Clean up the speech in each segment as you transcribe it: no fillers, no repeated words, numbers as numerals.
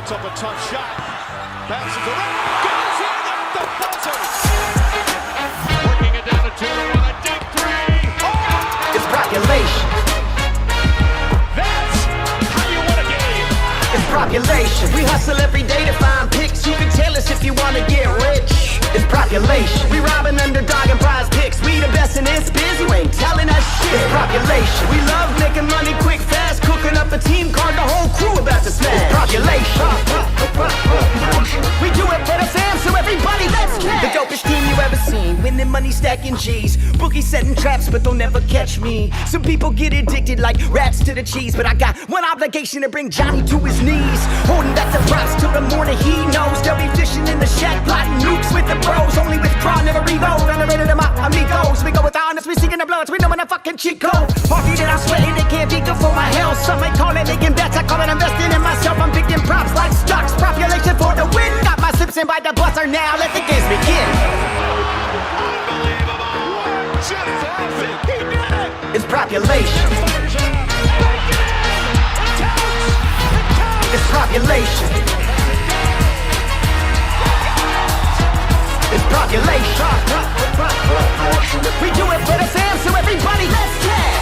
Puts up a tough shot. Bounces around. Goes in at the buzzer. Working it down to 2-1. A deep three. Oh! It's Propulation. That's how you win a game. It's Propulation. We hustle every day to find picks. You can tell us if you want to get rich. It's Propulation. We robbing Underdog and PrizePicks. We the best in this biz. You ain't telling us shit. It's Propulation. We love making money quick, fast. Cooking up a team card. The whole crew about to smash. It's Propulation. We do it for the fam, so everybody let's cash. The dopest team you ever seen. Winning money, stacking G's. Bookies setting traps, but they'll never catch me. Some people get addicted like rats to the cheese. But I got one obligation to bring Johnny to his knees. Holding back the props till the morning he knows. They'll be fishing in the shack, plotting nukes with the bros. Only with craw, never reload. Underrated to my amigos. We go with honest, we seeking the bloods. We know when a fucking cheat code. Party that I'm sweating, it can't be good for my health. Some may call it making bets, I call it investing in myself. I'm picking props like stocks. Propulation for the win. Got my sips in by the buzzer now. Let the games begin. Unbelievable. Just happened. He did it. It's Propulation. It's Propulation. It's Propulation. We do it for the fam, so everybody let's cash.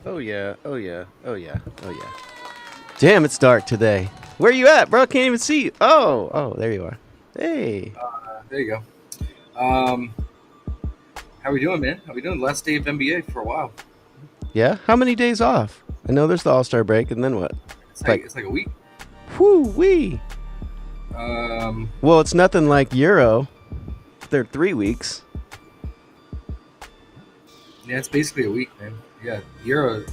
Oh yeah, oh yeah, oh yeah, oh yeah. Damn, it's dark today. Where you at, bro? Can't even see you. Oh, there you are. Hey. There you go. How we doing, man? How we doing? Last day of NBA for a while. Yeah? How many days off? I know there's the All-Star break, and then what? It's like a week. Whoo-wee. Well, it's nothing like Euro. They're 3 weeks. Yeah, it's basically a week, man. Yeah, Euro.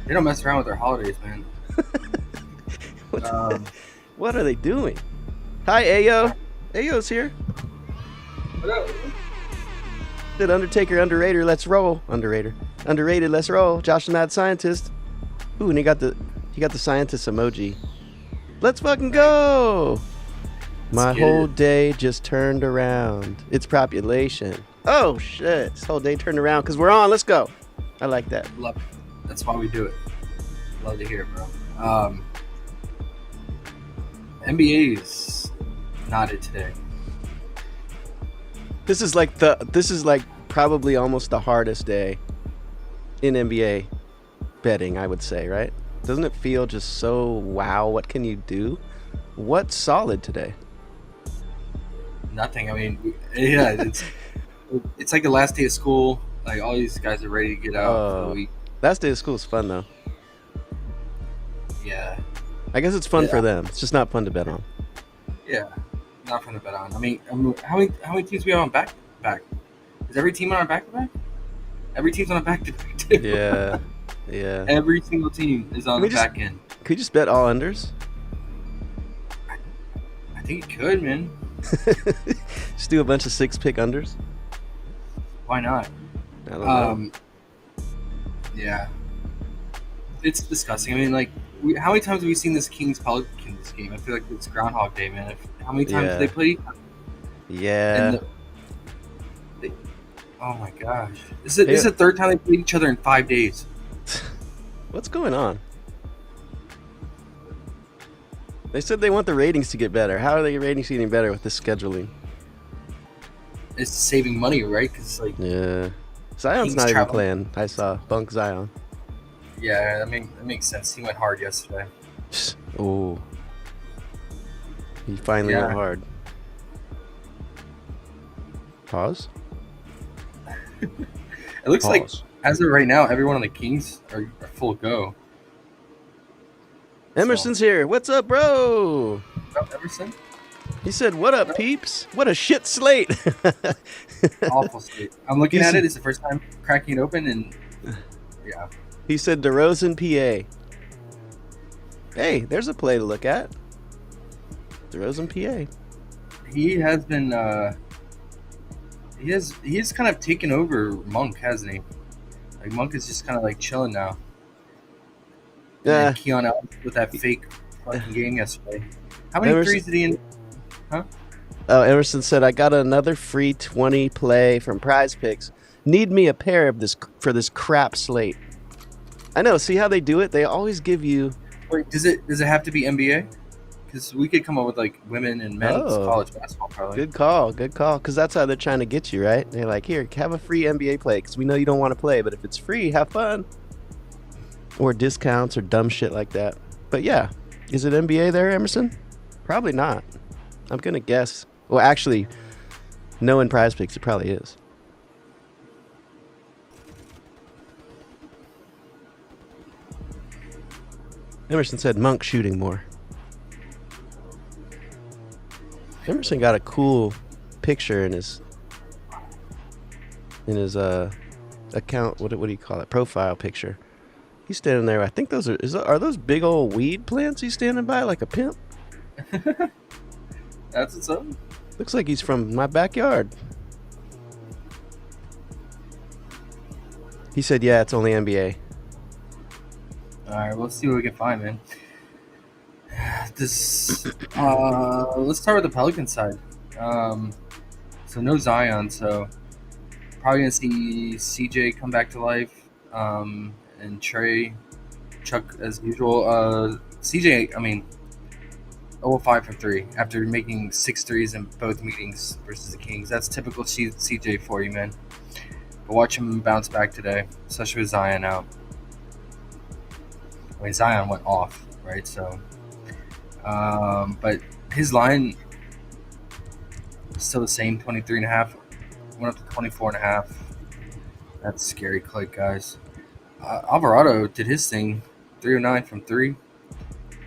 They don't mess around with their holidays, man. What are they doing? Hi, Ayo. Ayo's here. What up? Did Undertaker, underrated, let's roll. Underrated, let's roll. Josh the Mad Scientist. Ooh, and he got the scientist emoji. Let's fucking go. My whole day just turned around. It's Propulation. Oh shit, this whole day turned around because we're on. Let's go. I like that. Love it. That's why we do it. Love to hear it, bro. NBA's not it today. This is like probably almost the hardest day in NBA betting, I would say, right? Doesn't it feel just so wow? What can you do? What's solid today? Nothing. I mean, yeah, it's like the last day of school. Like all these guys are ready to get out for the week. Last day of school is fun though. Yeah. I guess it's fun for them. It's just not fun to bet on. Yeah, not fun to bet on. I mean, how many teams we have on back to back? Is every team on a back to back? Every team's on a back to back too. Yeah, yeah. Every single team is on the back end. Could you just bet all unders? I think you could, man. Just do a bunch of 6-pick unders. Why not? I don't know. Yeah, it's disgusting. I mean, like, how many times have we seen this Kings Pelicans game? I feel like it's Groundhog Day, man. How many times did they play? Yeah. Oh my gosh, this is the third time they played each other in 5 days. What's going on? They said they want the ratings to get better. How are the ratings getting better with this scheduling? It's saving money, right? Because yeah, Zion's not even playing. I saw Bunk Zion. Yeah, that makes sense. He went hard yesterday. Oh, he finally went hard. Pause. It looks like, as of right now, everyone on the Kings are full go. Emerson's here. What's up, bro? What's up, Emerson? He said, "What up, peeps? What a shit slate." Awful slate. I'm looking at it. It's the first time cracking it open, and yeah. He said, DeRozan, PA. Hey, there's a play to look at. DeRozan, PA. He has been. He has kind of taken over Monk, hasn't he? Like Monk is just kind of like chilling now. Yeah. Keon Allen with that fake fucking game yesterday. How many threes did he in? Huh? Oh, Emerson said, I got another free 20 play from PrizePicks. Need me a pair of this for this crap slate. I know. See how they do it? They always give you. Wait, does it have to be NBA? Because we could come up with like women and men's Oh. college basketball probably. Good call. Good call. Because that's how they're trying to get you, right? They're like, here, have a free NBA play because we know you don't want to play, but if it's free, have fun. Or discounts or dumb shit like that. But yeah, is it NBA there, Emerson? Probably not. I'm going to guess. Well, actually, knowing PrizePicks, it probably is. Emerson said Monk shooting more. Emerson got a cool picture in his account. What do you call it? Profile picture. He's standing there. I think those are those big old weed plants he's standing by like a pimp? That's what's up. Looks like he's from my backyard. He said, yeah, it's only NBA. All right, we'll see what we can find, man. Let's start with the Pelican side. So no Zion, so probably gonna see CJ come back to life, and Trey, Chuck as usual. CJ, 0-5 from 3 after making 6 threes in both meetings versus the Kings. That's typical CJ for you, man. But watch him bounce back today, especially with Zion out. Zion went off, right? So, but his line is still the same, 23.5. Went up to 24.5. That's a scary click, guys. Alvarado did his thing, 309 from 3.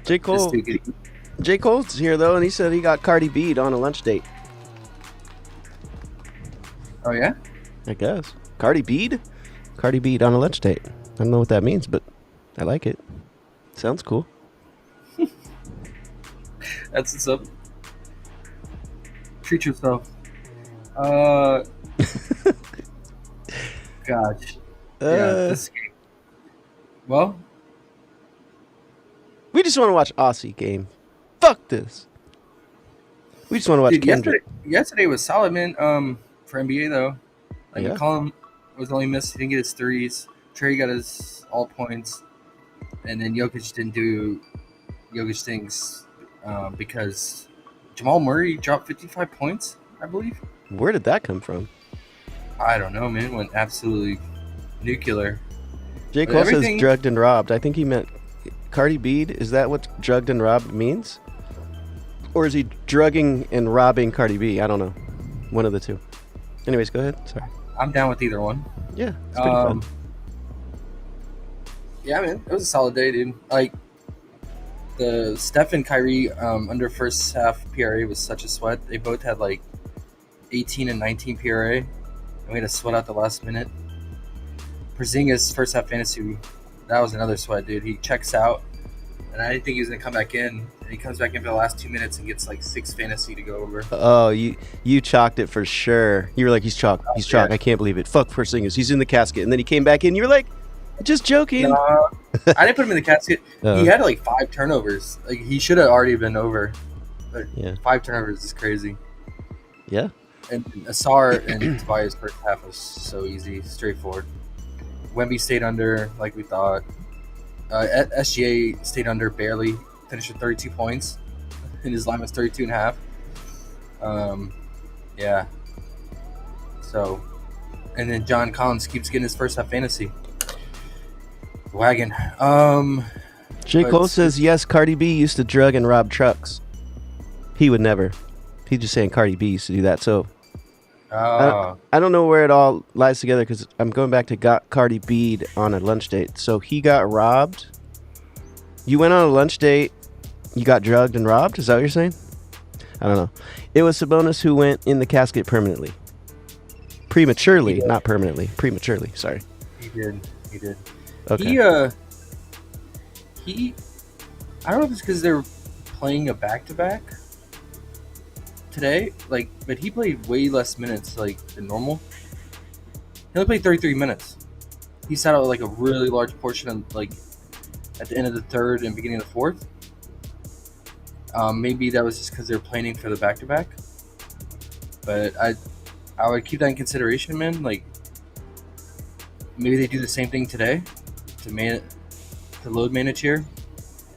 J. Cole's here, though, and he said he got Cardi B'd on a lunch date. Oh, yeah? I guess. Cardi B'd? Cardi B'd on a lunch date. I don't know what that means, but I like it. Sounds cool. That's what's up. Treat yourself. Gosh. This game. Well, we just want to watch Aussie game. Fuck this. We just want to watch Kendrick. Yesterday was solid, man. For NBA though, like Yeah. McCollum was only missed. He didn't get his threes. Trey got his all points, and then Jokic didn't do Jokic things because Jamal Murray dropped 55 points, I believe. Where did that come from? I don't know, man. Went absolutely nuclear. J. Cole says drugged and robbed. I think he meant Cardi B. Is that what drugged and robbed means? Or is he drugging and robbing Cardi B? I don't know. One of the two. Anyways, go ahead. Sorry. I'm down with either one. Yeah, it's pretty fun. Yeah, man. It was a solid day, dude. Like, the Steph and Kyrie under first half PRA was such a sweat. They both had like 18 and 19 PRA. And we had to sweat out the last minute. Porzingis first half fantasy, that was another sweat, dude. He checks out, and I didn't think he was gonna come back in. And he comes back in for the last 2 minutes and gets like 6 fantasy to go over. Oh, you chalked it for sure. You were like, he's chalk. He's chalk. Yeah. I can't believe it. Fuck Porzingis. He's in the casket. And then he came back in. You were like, just joking. I didn't put him in the casket. He had like 5 turnovers. Like, he should have already been over. But yeah. 5 turnovers is crazy. Yeah. And Asar and Tobias first half was so easy, straightforward. Wemby stayed under like we thought. SGA stayed under barely, finished with 32 points, and his line was 32.5. Yeah. So, and then John Collins keeps getting his first half fantasy. Wagon. J. Cole says yes. Cardi B used to drug and rob trucks. He would never. He's just saying Cardi B used to do that. So. I don't know where it all lies together because I'm going back to got Cardi B on a lunch date. So he got robbed. You went on a lunch date. You got drugged and robbed. Is that what you're saying? I don't know. It was Sabonis who went in the casket permanently. Prematurely, not permanently. Prematurely. Sorry. He did. Okay. He. I don't know if it's because they're playing a back-to-back today, but he played way less minutes than normal. He only played 33 minutes. He sat out a really large portion of at the end of the third and beginning of the fourth. Maybe that was just because they're planning for the back-to-back. But I would keep that in consideration, man. maybe they do the same thing today to load manage here,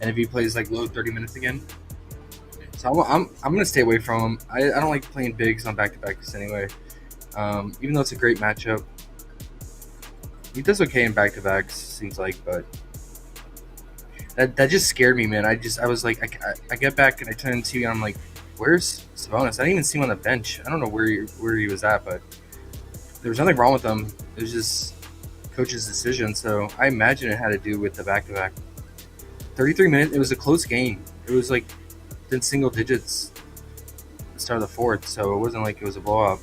and if he plays like load 30 minutes again. So I'm gonna stay away from him. I don't like playing bigs on back-to-backs anyway. Even though it's a great matchup, he does okay in back-to-backs, seems like, but that just scared me, man. I was like, I get back and I turn on the TV and I'm like, where's Sabonis? I didn't even see him on the bench. I don't know where he was at, but there was nothing wrong with him. It was just coach's decision. So I imagine it had to do with the back-to-back. 33 minutes. It was a close game. It was like in single digits at the start of the fourth, so it wasn't like it was a blowout.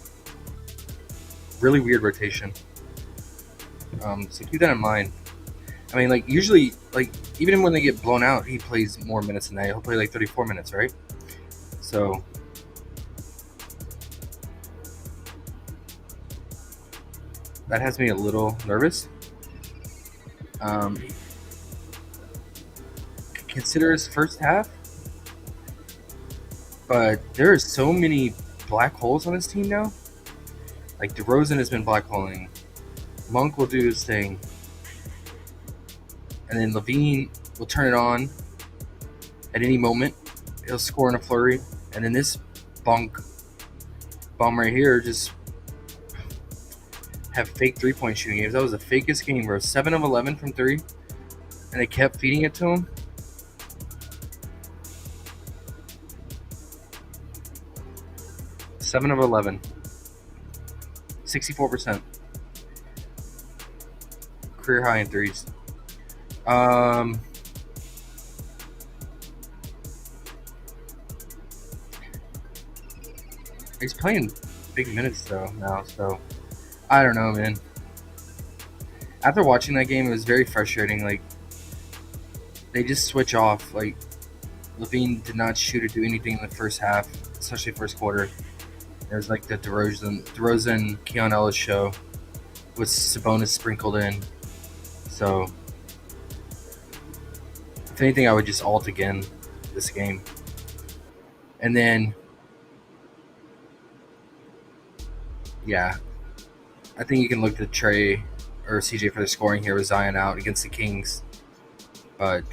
Really weird rotation. So keep that in mind. I mean, like, usually, like, even when they get blown out, he plays more minutes than that. He'll play like 34 minutes, right? So that has me a little nervous. Consider his first half, but there are so many black holes on his team now. Like, DeRozan has been blackholing. Monk will do his thing. And then Levine will turn it on at any moment. He'll score in a flurry. And then this bum right here just have fake three-point shooting games. That was the fakest game, bro. 7 of 11 from 3. And they kept feeding it to him. Seven of 11. 64%. Career high in threes. He's playing big minutes though now, so I don't know, man. After watching that game, it was very frustrating. Like, they just switch off. Like, Levine did not shoot or do anything in the first half, especially first quarter. It was like the DeRozan Keon Ellis show with Sabonis sprinkled in. So, if anything, I would just alt again this game. And then, yeah, I think you can look to Trey or CJ for the scoring here with Zion out against the Kings. But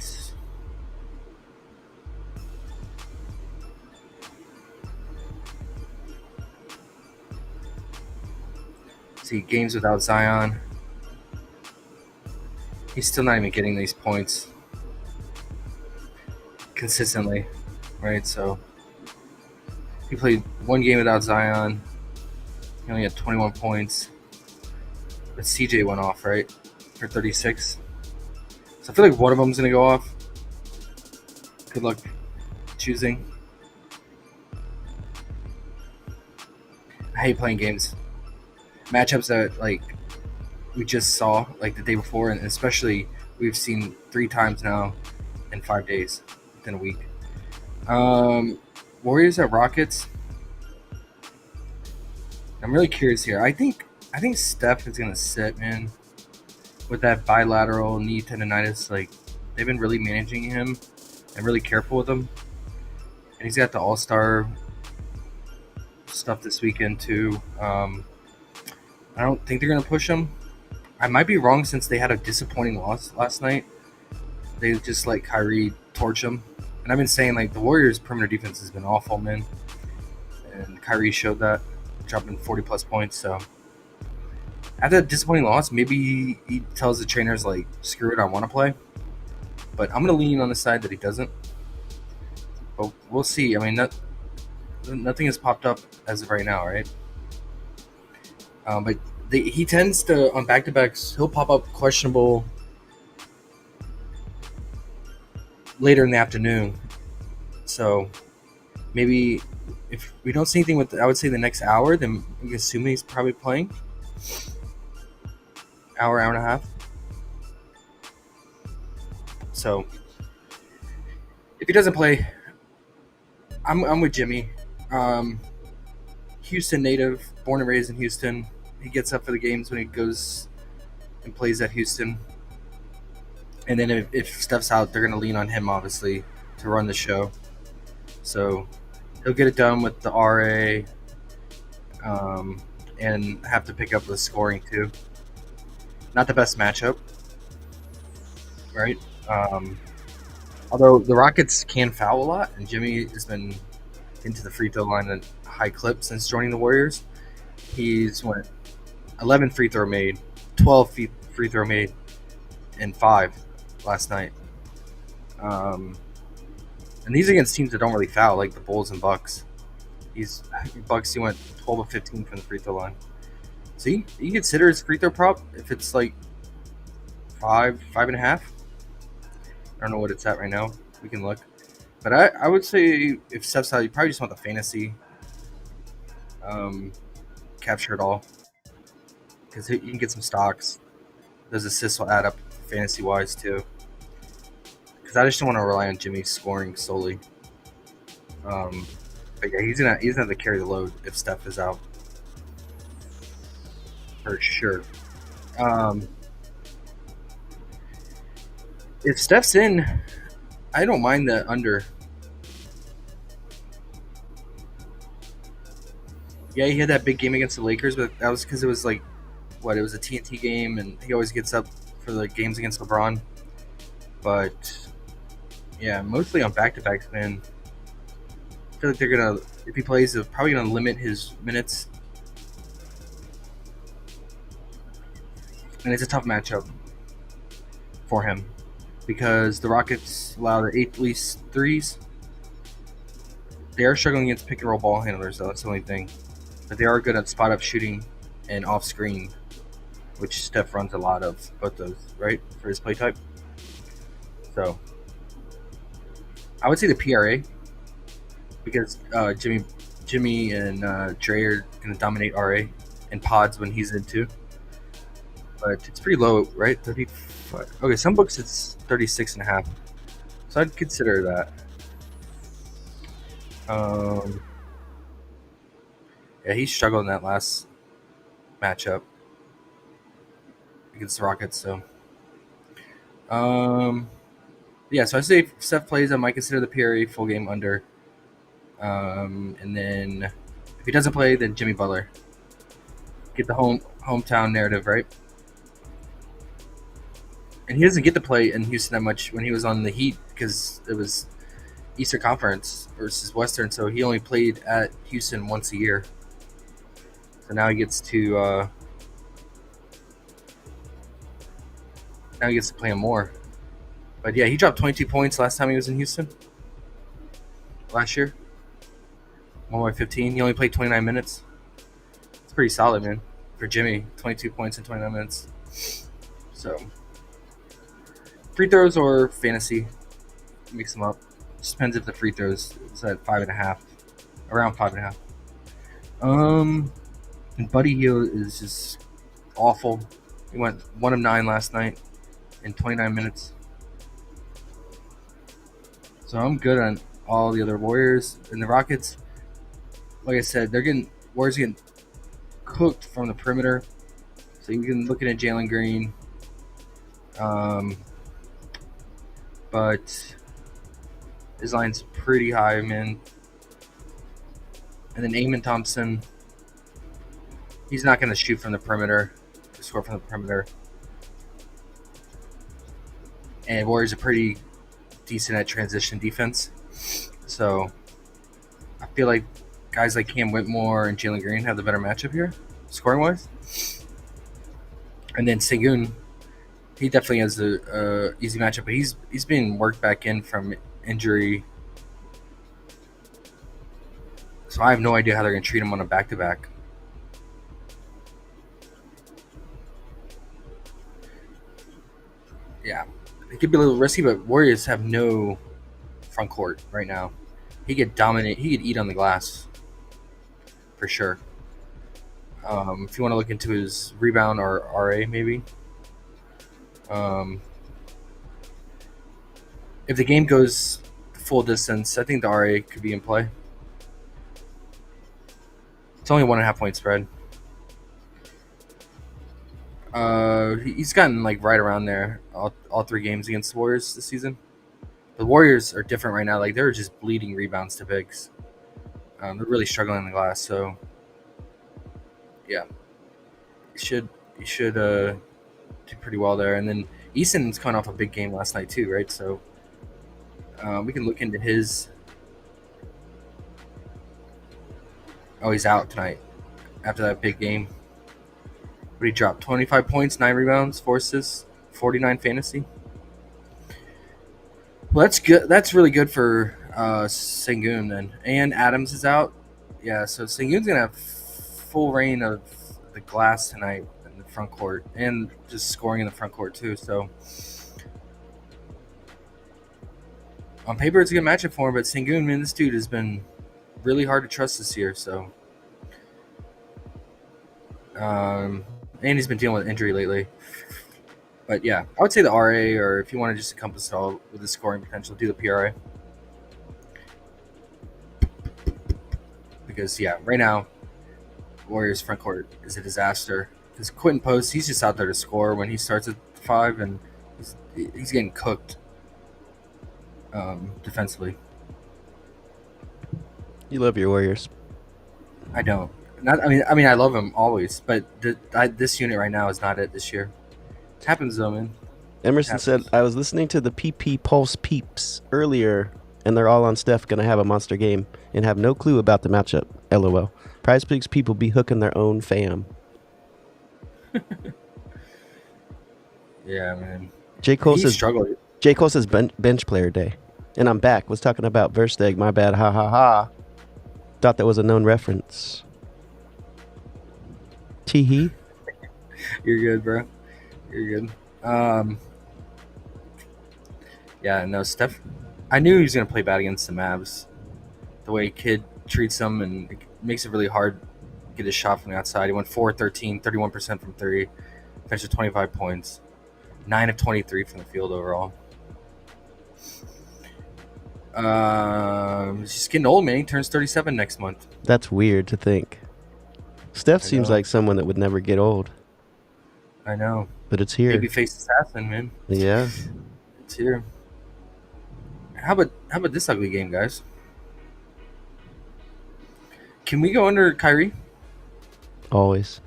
see, games without Zion, he's still not even getting these points consistently, right? So he played one game without Zion. He only had 21 points. But CJ went off, right, for 36. So I feel like one of them's going to go off. Good luck choosing. I hate playing games. Matchups that, like, we just saw, like, the day before, and especially we've seen 3 times now in 5 days, within a week. Warriors at Rockets. I'm really curious here. I think Steph is going to sit, man, with that bilateral knee tendonitis. Like, they've been really managing him and really careful with him. And he's got the All-Star stuff this weekend, too. I don't think they're going to push him. I might be wrong since they had a disappointing loss last night. They just let Kyrie torch him. And I've been saying, like, the Warriors' perimeter defense has been awful, man. And Kyrie showed that, dropping 40-plus points. So after that disappointing loss, maybe he tells the trainers, like, screw it, I want to play. But I'm going to lean on the side that he doesn't. But we'll see. I mean, nothing has popped up as of right now, right? But he tends to, on back-to-backs, he'll pop up questionable later in the afternoon. So maybe if we don't see anything I would say the next hour, then we can assume he's probably playing. Hour and a half. So if he doesn't play, I'm with Jimmy. Houston native, born and raised in Houston. He gets up for the games when he goes and plays at Houston. And then if Steph's out, they're going to lean on him, obviously, to run the show. So he'll get it done with the RA and have to pick up the scoring, too. Not the best matchup, right? Although the Rockets can foul a lot, and Jimmy has been into the free throw line at a high clip since joining the Warriors. He's went 11 free throw made, 12 free throw made, and 5 last night. And these against teams that don't really foul, like the Bulls and Bucks. Bucks, he went 12 of 15 from the free throw line. So you consider his free throw prop if it's like 5.5. I don't know what it's at right now. We can look. But I would say if Steph's out, you probably just want the fantasy capture it all. Because you can get some stocks. Those assists will add up fantasy-wise too. Because I just don't want to rely on Jimmy scoring solely. But yeah, he's gonna have to carry the load if Steph is out. For sure. If Steph's in, I don't mind the under. Yeah, he had that big game against the Lakers, but that was because it was like, it was a TNT game, and he always gets up for the games against LeBron. But yeah, mostly on back-to-backs, man. I feel like they're gonna, if he plays, they're probably gonna limit his minutes. And it's a tough matchup for him because the Rockets allow their 8th least threes. They are struggling against pick and roll ball handlers, though. That's the only thing. But they are good at spot up shooting and off screen, which Steph runs a lot of both those, right, for his play type. So I would say the PRA because Jimmy and Dre are going to dominate RA and pods when he's in too. But it's pretty low, right? 35. Okay, some books it's 36.5. So I'd consider that. Yeah, he struggled in that last matchup against the Rockets. So, yeah. So I say if Steph plays, I might consider the PRA full game under. And then if he doesn't play, then Jimmy Butler. Get the hometown narrative, right? And he doesn't get to play in Houston that much when he was on the Heat because it was Eastern Conference versus Western, so he only played at Houston once a year. So now he gets to play him more. But yeah, he dropped 22 points last time he was in Houston. Last year, 1/15. He only played 29 minutes. It's pretty solid, man, for Jimmy. 22 points in 29 minutes. So free throws or fantasy, mix them up. Just depends if the free throws is at 5.5, around 5.5. And Buddy Hield is just awful. He went 1 of 9 last night in 29 minutes. So I'm good on all the other Warriors and the Rockets. Like I said, Warriors getting cooked from the perimeter. So you can look at Jalen Green. But his line's pretty high, man. And then Amen Thompson, he's not going to shoot from the perimeter, score from the perimeter. And Warriors are pretty decent at transition defense. So I feel like guys like Cam Whitmore and Jalen Green have the better matchup here, scoring-wise. And then Sengun, he definitely has a easy matchup, but he's being worked back in from injury. So I have no idea how they're going to treat him on a back-to-back. Yeah, it could be a little risky, but Warriors have no front court right now. He could dominate. He could eat on the glass for sure. If you want to look into his rebound or RA, maybe. If the game goes full distance, I think the RA could be in play. It's only 1.5 point spread. He's gotten like right around there all 3 games against the Warriors this season. The Warriors are different right now. Like they're just bleeding rebounds to bigs. They're really struggling in the glass. So yeah, you should did pretty well there. And then Easton's coming off a big game last night too, right? So we can look into his. Oh, he's out tonight after that big game. But he dropped 25 points, 9 rebounds, 4 assists, 49 fantasy. Well, that's good. That's really good for Sengun then. And Adams is out. Yeah, so Sengun's going to have full reign of the glass tonight in the front court and just scoring in the front court too. So on paper, it's a good matchup for him, but Sengun, man, this dude has been really hard to trust this year. So, and he's been dealing with injury lately. But yeah, I would say the RA, or if you want to just encompass it all with the scoring potential, do the PRA. Because yeah, right now, Warriors front court is a disaster. Because Quentin Post, he's just out there to score when he starts at 5, and he's getting cooked defensively. You love your Warriors. I don't. I mean, I love him always, but this unit right now is not it this year. It happens though, man. Emerson said, I was listening to the PP Pulse Peeps earlier, and they're all on Steph going to have a monster game and have no clue about the matchup. LOL. PrizePicks people be hooking their own fam. Yeah, man. J. Cole He says, struggled. J. Cole says bench player day. And I'm back. Was talking about Versteg. My bad. Ha ha ha. Thought that was a known reference. Tee-hee. You're good, bro. You're good. Yeah, no, Steph. I knew he was gonna play bad against the Mavs. The way Kid treats them, and it makes it really hard to get his shot from the outside. He went 4-13, 31% from 3, finished with 25 points, 9 of 23 from the field overall. He's just getting old, man. He turns 37 next month. That's weird to think. Steph I seems know. like someone that would never get old, I know. but it's here. Babyface assassin, man. Yeah. It's here. How about this ugly game, guys? Can we go under Kyrie? Always.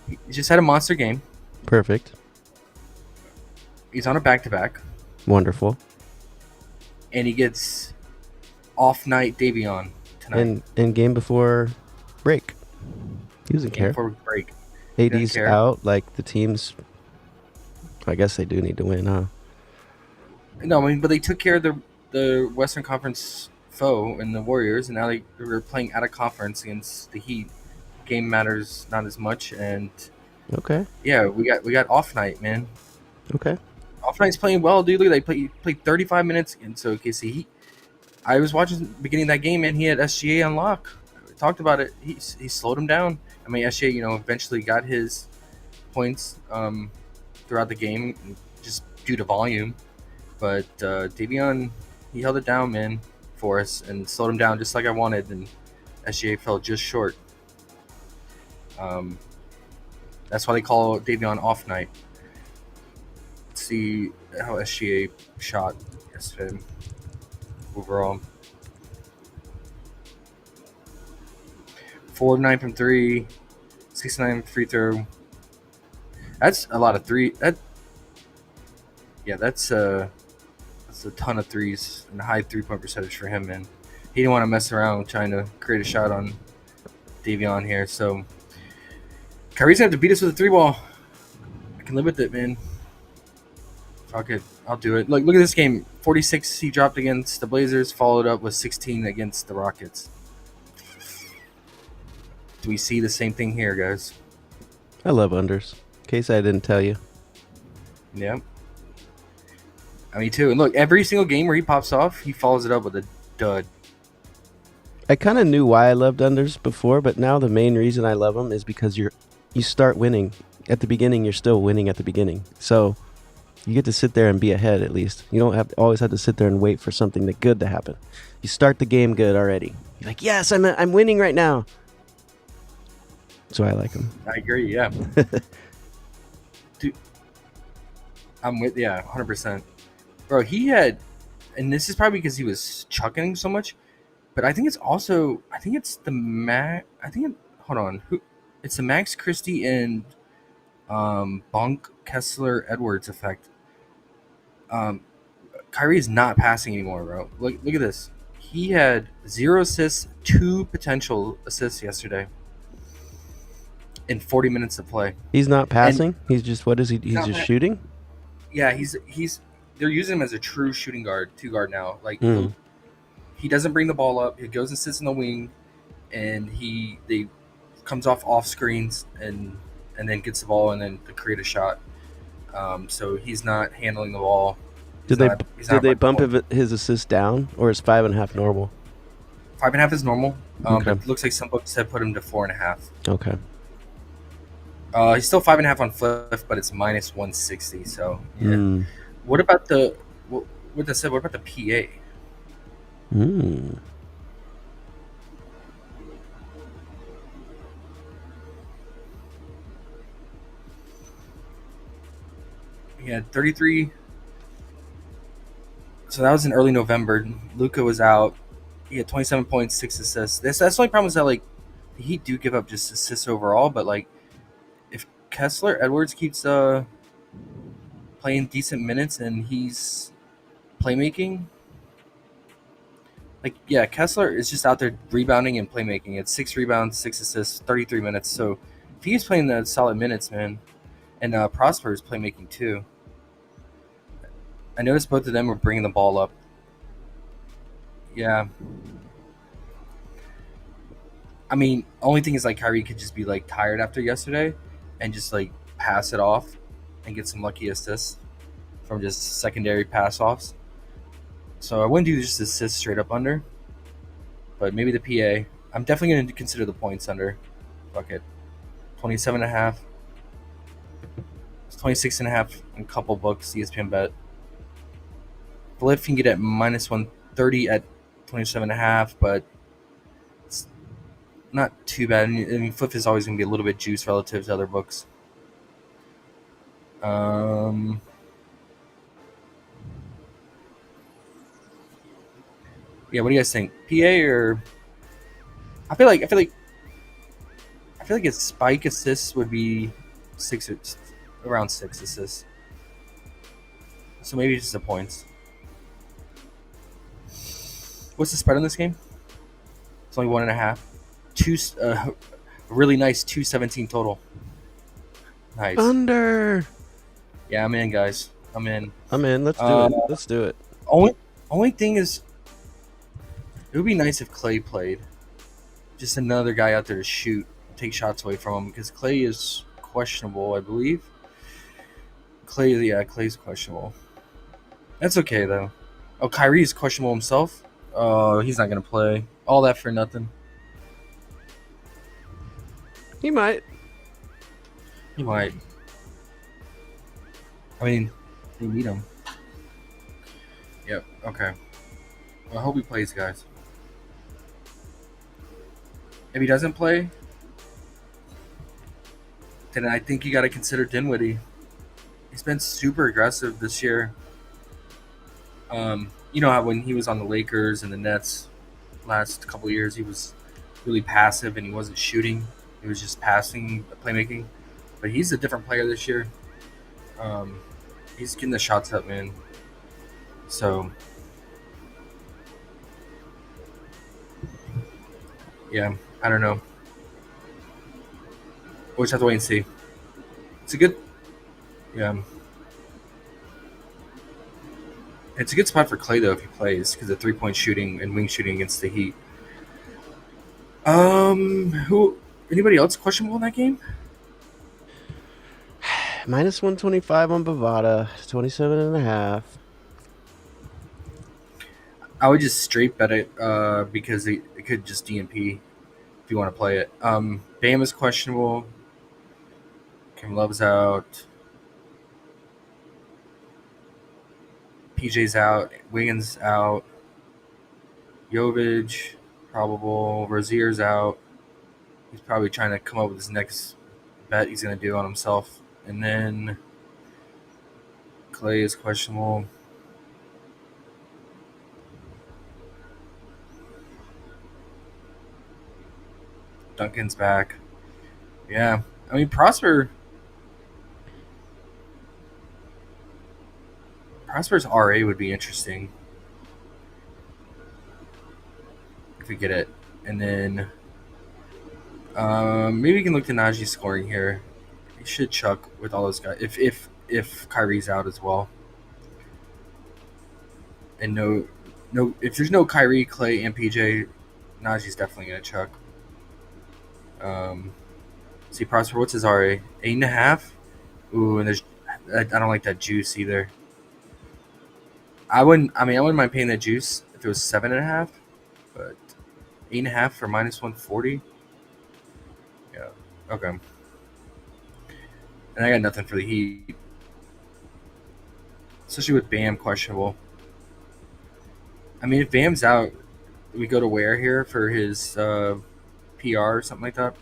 He just had a monster game. Perfect. He's on a back-to-back, Wonderful. and he gets off-night Davion tonight. And game before break. He doesn't Game care. before break. AD's care. out. Like the teams, I guess they do need to win, huh? No, I mean, but they took care of the Western Conference foe in the Warriors, and now they're playing out of conference against the Heat. Game matters not as much, and Okay. yeah, we got off night, man. Okay. Off night's playing well, dude. Look, he played 35 minutes, and so KC. I was watching the beginning of that game, and he had SGA on lock. We talked about it. He slowed him down. I mean, SGA, eventually got his points throughout the game, just due to volume. But Davion, he held it down, man, for us, and slowed him down just like I wanted, and SGA fell just short. That's why they call Davion off night. Let's see how SGA shot yesterday overall. 4 of 9 from 3, 69 free throw. That's a lot of three. That's a ton of threes and a high 3-point percentage for him, man. He didn't want to mess around trying to create a shot on Davion here. So Kyrie's gonna have to beat us with a 3-ball. I can live with it, man. Fuck it, I'll do it. Look at this game. 46 he dropped against the Blazers, followed up with 16 against the Rockets. Do we see the same thing here, guys? I love unders. In case I didn't tell you. Yeah. Me too. And look, every single game where he pops off, he follows it up with a dud. I kind of knew why I loved unders before, but now the main reason I love them is because you start winning. At the beginning, you're still winning at the beginning. So you get to sit there and be ahead at least. You don't always have to sit there and wait for something good to happen. You start the game good already. You're like, yes, I'm winning right now. That's why I like them. I agree, yeah. Dude, I'm with, 100%. Bro, he had, and this is probably because he was chucking so much, but I think it's the Max Christie and Bunk, Kessler, Edwards effect. Kyrie is not passing anymore, bro. Look at this. He had 0 assists, 2 potential assists yesterday in 40 minutes of play. He's not And passing. He's just what is he? He's just shooting. yeah, he's they're using him as a true shooting guard, 2 guard now. Like he doesn't bring the ball up. He goes and sits in the wing, and they comes off screens and then gets the ball and then to create a shot. So he's not handling the ball. Did they bump his assist down, or is 5.5 normal? 5.5 is normal. Okay. But it looks like some books have put him to 4.5. Okay. He's still 5.5 on Fliff, but it's minus 160. So yeah. What about the what about the PA? He had 33. So that was in early November. Luka was out. He had 27 points, 6 assists. That's the only problem is that like the Heat do give up just assists overall, but like if Kessler Edwards keeps playing decent minutes and he's playmaking, like yeah, Kessler is just out there rebounding and playmaking. It's 6 rebounds, 6 assists, 33 minutes. So if he's playing the solid minutes, man, and Prosper is playmaking too. I noticed both of them were bringing the ball up. Yeah. I mean, only thing is like Kyrie could just be like tired after yesterday and just like pass it off and get some lucky assists from just secondary pass offs. So I wouldn't do just assists straight up under, but maybe the PA. I'm definitely going to consider the points under. Fuck it. 27.5. It's 26.5 in a couple books, ESPN bet. Fliff can get at minus 130 at 27.5, but it's not too bad. I mean, Fliff is always going to be a little bit juice relative to other books. Yeah, what do you guys think? PA or I feel like his spike assists would be around 6 assists. So maybe just the points. What's the spread on this game? It's only 1.5. Really nice 217 total. Nice. Under. Yeah, I'm in, guys. I'm in. Let's do it. Only thing is, it would be nice if Clay played. Just another guy out there to take shots away from him because Clay is questionable, I believe. Clay's questionable. That's okay though. Oh, Kyrie is questionable himself. Oh, he's not gonna play. All that for nothing. He might. I mean, they need him. Yep. Okay. Well, I hope he plays, guys. If he doesn't play, then I think you got to consider Dinwiddie. He's been super aggressive this year. You know how when he was on the Lakers and the Nets last couple of years, he was really passive and he wasn't shooting. He was just passing, playmaking. But he's a different player this year. He's getting the shots up, man. So, yeah, I don't know. We'll just have to wait and see. It's a good spot for Clay though if he plays because of 3-point shooting and wing shooting against the Heat. Anybody else questionable in that game? Minus 125 on Bovada, 27.5. I would just straight bet it because it could just DNP if you want to play it. Bam is questionable. Kim Love's out. PJ's out. Wiggins out. Jovic probable. Rozier's out. He's probably trying to come up with his next bet he's going to do on himself. And then Clay is questionable. Duncan's back. Yeah. I mean, Prosper Prosper's RA would be interesting if we get it. And then maybe we can look to Najee's scoring here. He should chuck with all those guys if Kyrie's out as well. And no, if there's no Kyrie, Clay, and PJ, Najee's definitely gonna chuck. See Prosper, what's his RA? 8.5. Ooh, and I don't like that juice either. I wouldn't mind paying that juice if it was 7.5, but 8.5 for -140. Yeah, okay. And I got nothing for the Heat, especially with Bam questionable. I mean, if Bam's out, we go to Ware here for his PR or something like that.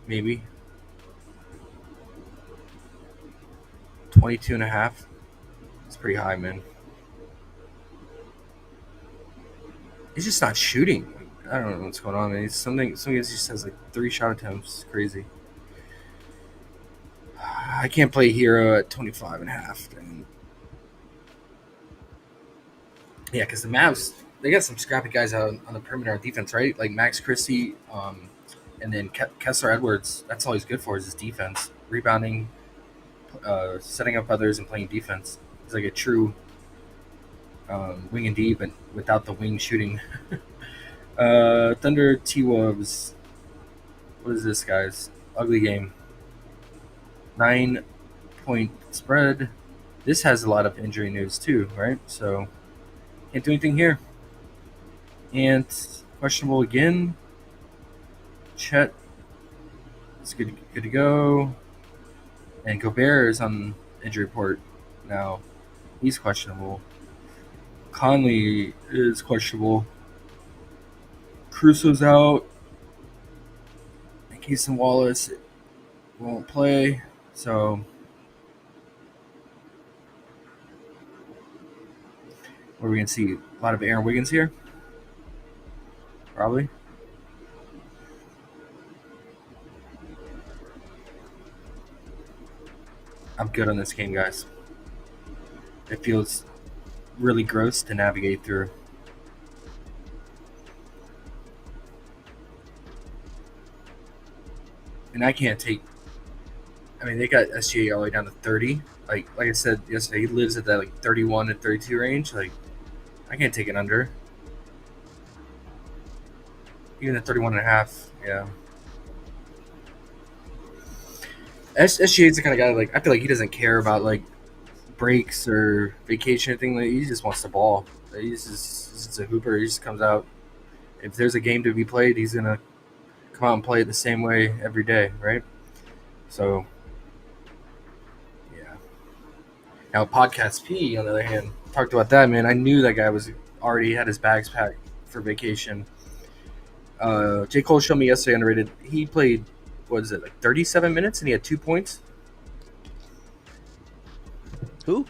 Maybe 22.5. It's pretty high, man. He's just not shooting. I don't know what's going on, man. He's something he just has like 3 shot attempts. It's crazy. I can't play Hero at 25.5. And yeah, because the Mavs, they got some scrappy guys out on the perimeter on defense, right? Like Max Christie, and then Kessler Edwards. That's all he's good for is his defense, rebounding, setting up others, and playing defense. He's like a true wing and D, but without the wing shooting. Thunder T-Wolves. What is this, guys? Ugly game. 9-point spread. This has a lot of injury news too, right? So can't do anything here. And questionable again. Chet is good to go. And Gobert is on injury report now. He's questionable. Conley is questionable. Crusoe's out. And Casey Wallace won't play. So what are we going to see? A lot of Aaron Wiggins here? Probably. I'm good on this game, guys. It feels really gross to navigate through. And I can't take... I mean, they got SGA all the way down to 30. Like I said yesterday, he lives at that like 31 and 32 range. Like, I can't take it under. Even at 31.5, yeah. SGA's the kind of guy, like, I feel like he doesn't care about, like, breaks or vacation or anything. Like, he just wants the ball. He's just a hooper. He just comes out. If there's a game to be played, he's going to come out and play it the same way every day, right? So, yeah. Now, Podcast P, on the other hand, talked about that, man. I knew that guy was already had his bags packed for vacation. J. Cole showed me yesterday underrated. He played, what is it, like 37 minutes, and he had 2 points? Who?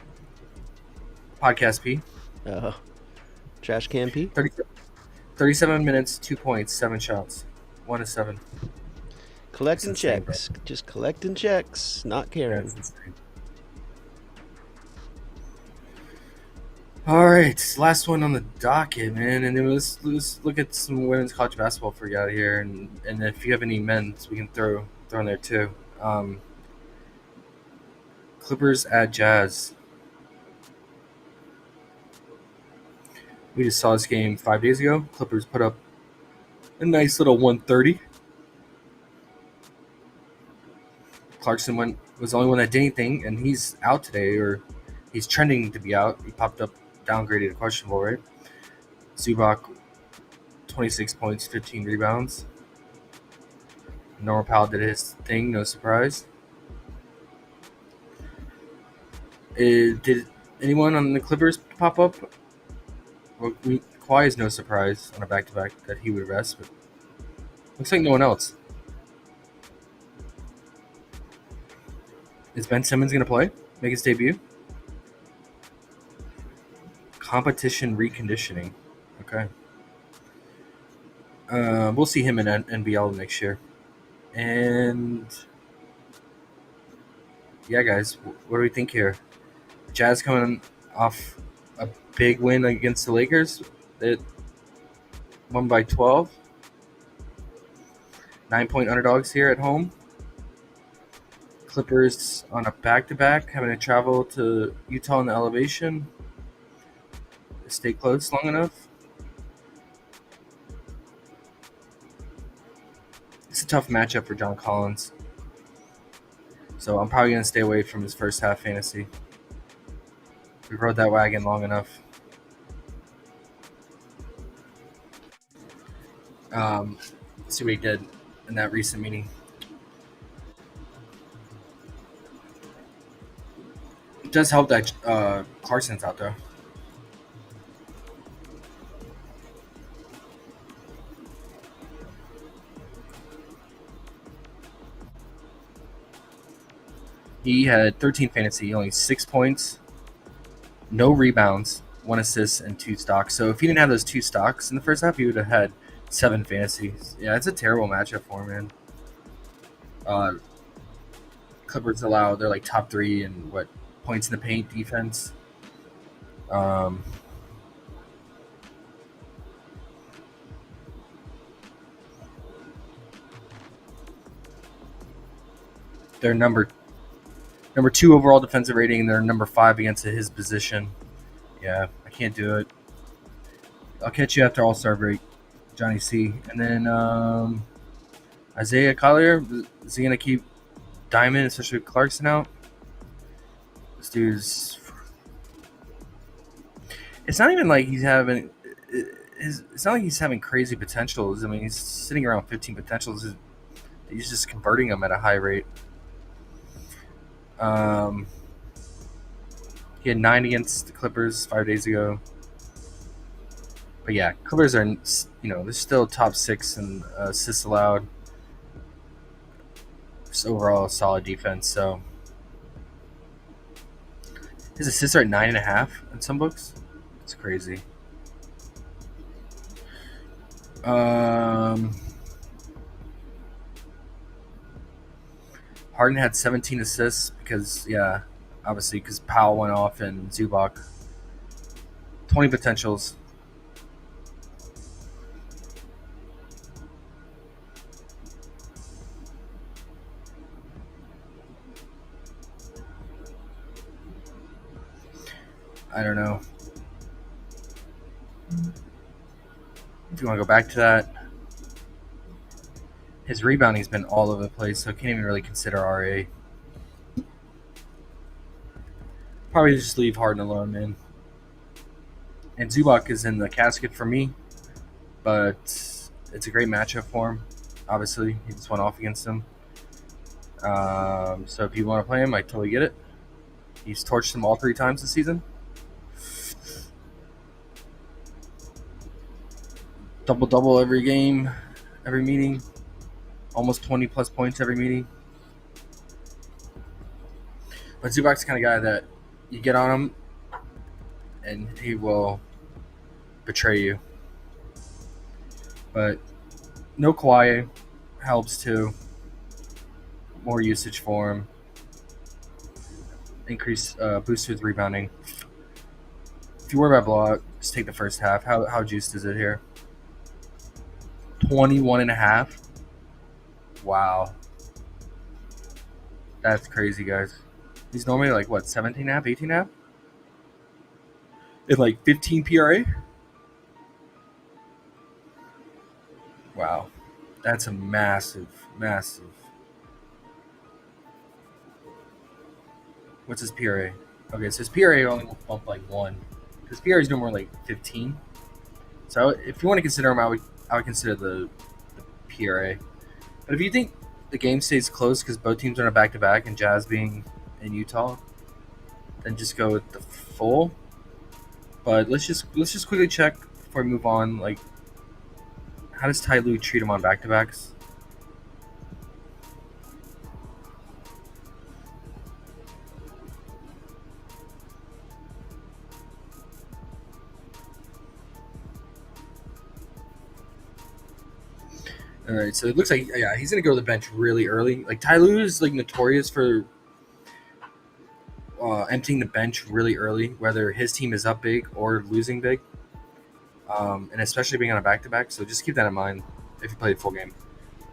Podcast P. Trash Can P? 37 minutes, 2 points, 7 shots. 1 to 7. Collecting checks. Just collecting checks, not caring. All right, last one on the docket, man, and then let's look at some women's college basketball before we get out of here, and if you have any men's, we can throw in there too. Clippers at Jazz. We just saw this game 5 days ago. Clippers put up a nice little 130. Clarkson was the only one that did anything, and he's out today, or he's trending to be out. He popped up downgraded to questionable, right? Zubac, 26 points, 15 rebounds. Norman Powell did his thing, no surprise. Did anyone on the Clippers pop up? Well, Kawhi is no surprise on a back-to-back that he would rest, but looks like no one else. Is Ben Simmons going to play? Make his debut? Competition reconditioning. Okay. We'll see him in NBL next year. And yeah, guys, what do we think here? Jazz coming off a big win against the Lakers. It won by 12. 9-point underdogs here at home. Clippers on a back-to-back, having to travel to Utah in the elevation. Stay close long enough. It's a tough matchup for John Collins. So I'm probably going to stay away from his first half fantasy. We rode that wagon long enough. See what he did in that recent meeting. It does help that Carson's out there. He had 13 fantasy, only 6 points, no rebounds, 1 assist, and 2 stocks. So if he didn't have those 2 stocks in the first half, he would have had 7 fantasies. Yeah, it's a terrible matchup for him, man. Clippers they're like top 3 in points in the paint defense. They're number 2 overall defensive rating, and they're number 5 against his position. Yeah, I can't do it. I'll catch you after All-Star break, Johnny C. And then Isaiah Collier, is he going to keep Diamond, especially with Clarkson out? This dude's... It's not even like he's having... It's not like he's having crazy potentials. I mean, he's sitting around 15 potentials. He's just converting them at a high rate. He had 9 against the Clippers 5 days ago. But yeah, Clippers are, they're still top 6 in assists allowed. Just overall solid defense. So his assists are at 9.5 in some books. It's crazy. Harden had 17 assists because Powell went off and Zubac. 20 potentials. I don't know. If you want to go back to that, his rebounding's been all over the place, so I can't even really consider RA. Probably just leave Harden alone, man. And Zubac is in the casket for me, but it's a great matchup for him. Obviously, he just went off against him. So if you want to play him, I totally get it. He's torched him all 3 times this season. Double-double every game, every meeting. Almost 20-plus points every meeting. But Zubac's the kind of guy that you get on him, and he will betray you. But no Kawhi helps too. More usage for him. Boost his rebounding. If you worry about blowout, just take the first half. How juiced is it here? 21.5. Wow. That's crazy, guys. He's normally like, 17.5, 18.5? In like 15 PRA? Wow. That's a massive. What's his PRA? Okay, so his PRA only will bump like 1. His PRA is no more like 15. So if you want to consider him, I would consider the PRA. But if you think the game stays close because both teams are on a back-to-back and Jazz being in Utah, then just go with the full. But let's just quickly check before we move on. Like, how does Ty Lue treat him on back-to-backs? All right, so it looks like he's gonna go to the bench really early. Like Ty Lue is like notorious for emptying the bench really early, whether his team is up big or losing big, and especially being on a back-to-back. So just keep that in mind if you play the full game.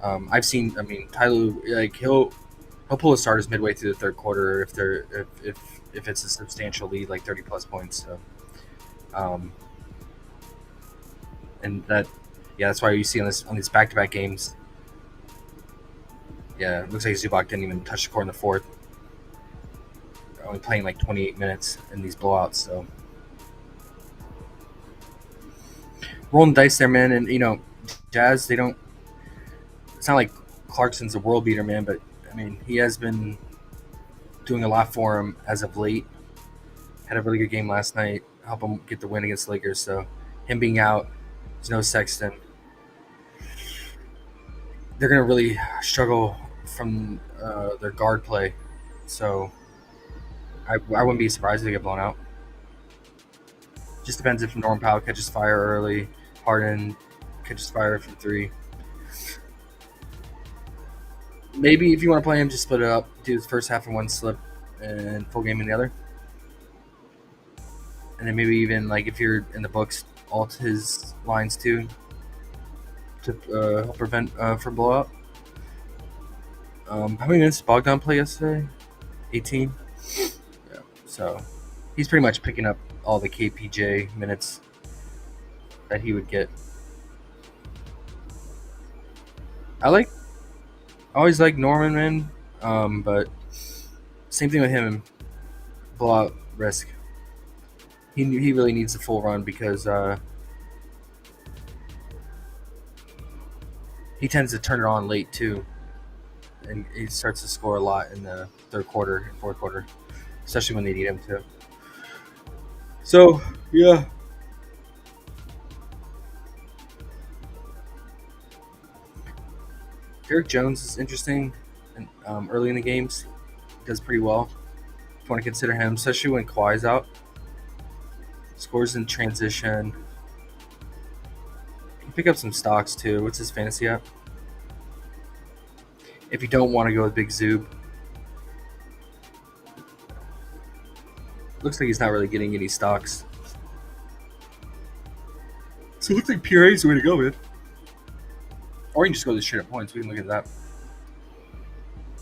I've seen. I mean, Ty Lue, like he'll pull his starters midway through the third quarter if it's a substantial lead, like 30+ points. So, and that's why you see on these back-to-back games. Yeah, it looks like Zubac didn't even touch the court in the fourth. They're only playing like 28 minutes in these blowouts, so rolling dice there, man. And Jazz, they don't. It's not like Clarkson's a world beater, man, but I mean, he has been doing a lot for him as of late. Had a really good game last night, help him get the win against the Lakers. So him being out, there's no Sexton. They're gonna really struggle from their guard play. So I wouldn't be surprised if they get blown out. Just depends if Norman Powell catches fire early, Harden catches fire from three. Maybe if you want to play him, just split it up. Do the first half in one slip and full game in the other. And then maybe even like if you're in the books, alt his lines too to help prevent from blowout. How many minutes did Bogdan play yesterday? 18. Yeah. So he's pretty much picking up all the KPJ minutes that he would get. I always like Norman, man. But same thing with him. Blowout risk. He really needs a full run because he tends to turn it on late too, and he starts to score a lot in the third quarter and fourth quarter, especially when they need him to. So yeah. Derek Jones is interesting, and early in the games, he does pretty well. If you want to consider him, especially when Kawhi's out, scores in transition. You can pick up some stocks too. What's his fantasy at? If you don't want to go with Big Zoob, looks like he's not really getting any stocks. So it looks like PRA is the way to go, man. Or you can just go to straight up points. We can look at that.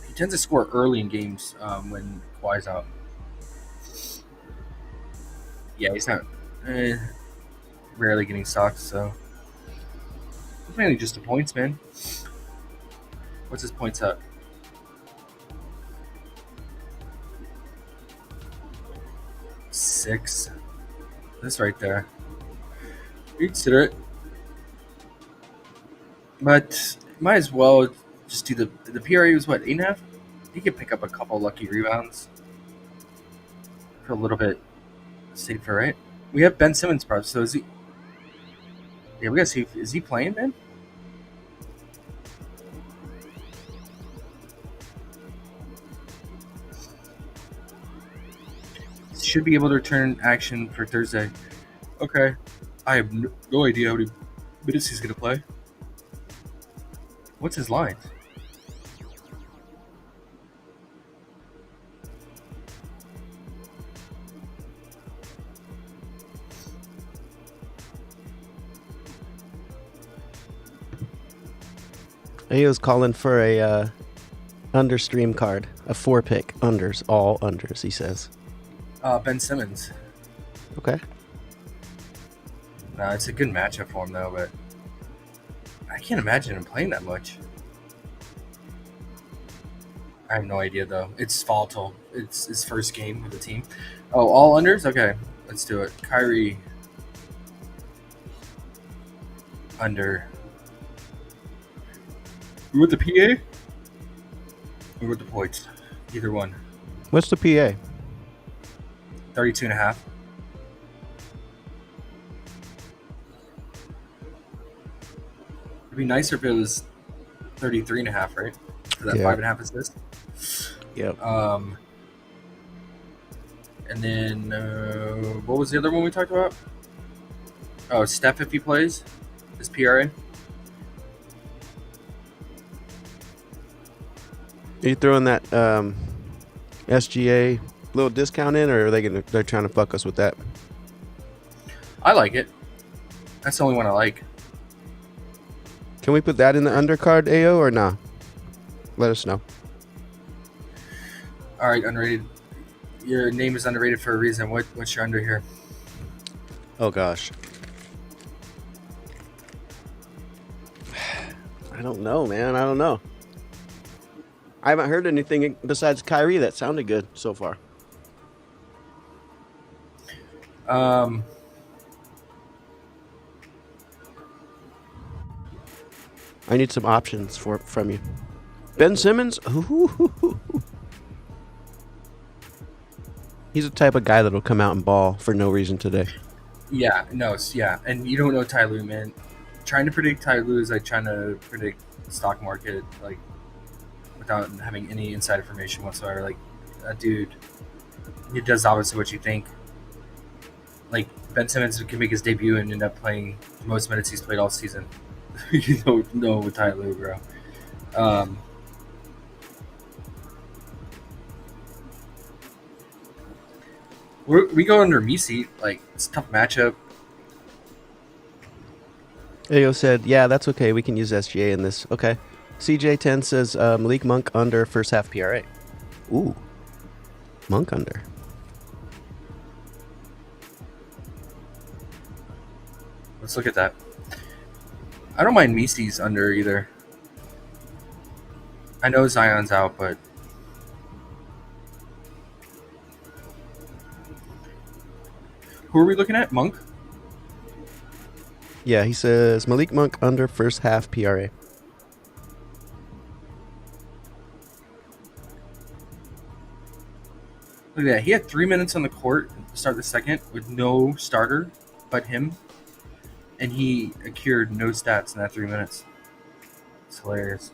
He tends to score early in games when Kawhi's out. Yeah, he's not rarely getting stocks, so it's mainly just the points, man. What's his points at? 6. This right there. You consider it. But might as well just do the PRA was what, 8.5? He could pick up a couple lucky rebounds for a little bit safer, right? We have Ben Simmons, bro. So is he? Yeah, we gotta see. Is he playing, Ben? Should be able to return action for Thursday. Okay. I have no idea how many minutes he's gonna play. What's his line? He was calling for a understream card, a 4-pick unders, all unders. He says. Ben Simmons. Okay. No, it's a good matchup for him though, but I can't imagine him playing that much. I have no idea though. It's volatile. It's his first game with the team. Oh, all unders? Okay, let's do it. Kyrie under. We with the PA? Or with the points? Either one. What's the PA? 32.5. It'd be nicer if it was 33.5, right? For that 5.5 assists. Yep. And then what was the other one we talked about? Oh, Steph if he plays, his PRA. Are you throwing that SGA little discount in, or are they're trying to fuck us with that? I like it. That's the only one I like. Can we put that in the undercard, AO, or nah? Let us know. All right, underrated. Your name is underrated for a reason. What's your under here? Oh gosh. I don't know, man. I don't know. I haven't heard anything besides Kyrie that sounded good so far. I need some options from you. Ben Simmons? Ooh. He's the type of guy that'll come out and ball for no reason today. Yeah, no, yeah. And you don't know Ty Lue, man. Trying to predict Ty Lue is like trying to predict the stock market, like, without having any inside information whatsoever. Like, that dude, he does obviously what you think. Like, Ben Simmons can make his debut and end up playing the most minutes he's played all season. You don't know with Ty Lue, bro. We go under Misi. Like, it's a tough matchup. AO said, yeah, that's okay. We can use SGA in this. Okay. CJ10 says Malik Monk under first half PRA. Ooh. Monk under. Let's look at that. I don't mind Misi's under either. I know Zion's out, but who are we looking at? Monk? Yeah, he says Malik Monk under first half PRA. Look at that. He had 3 minutes on the court to start the second with no starter but him. And he accrued no stats in that 3 minutes. It's hilarious.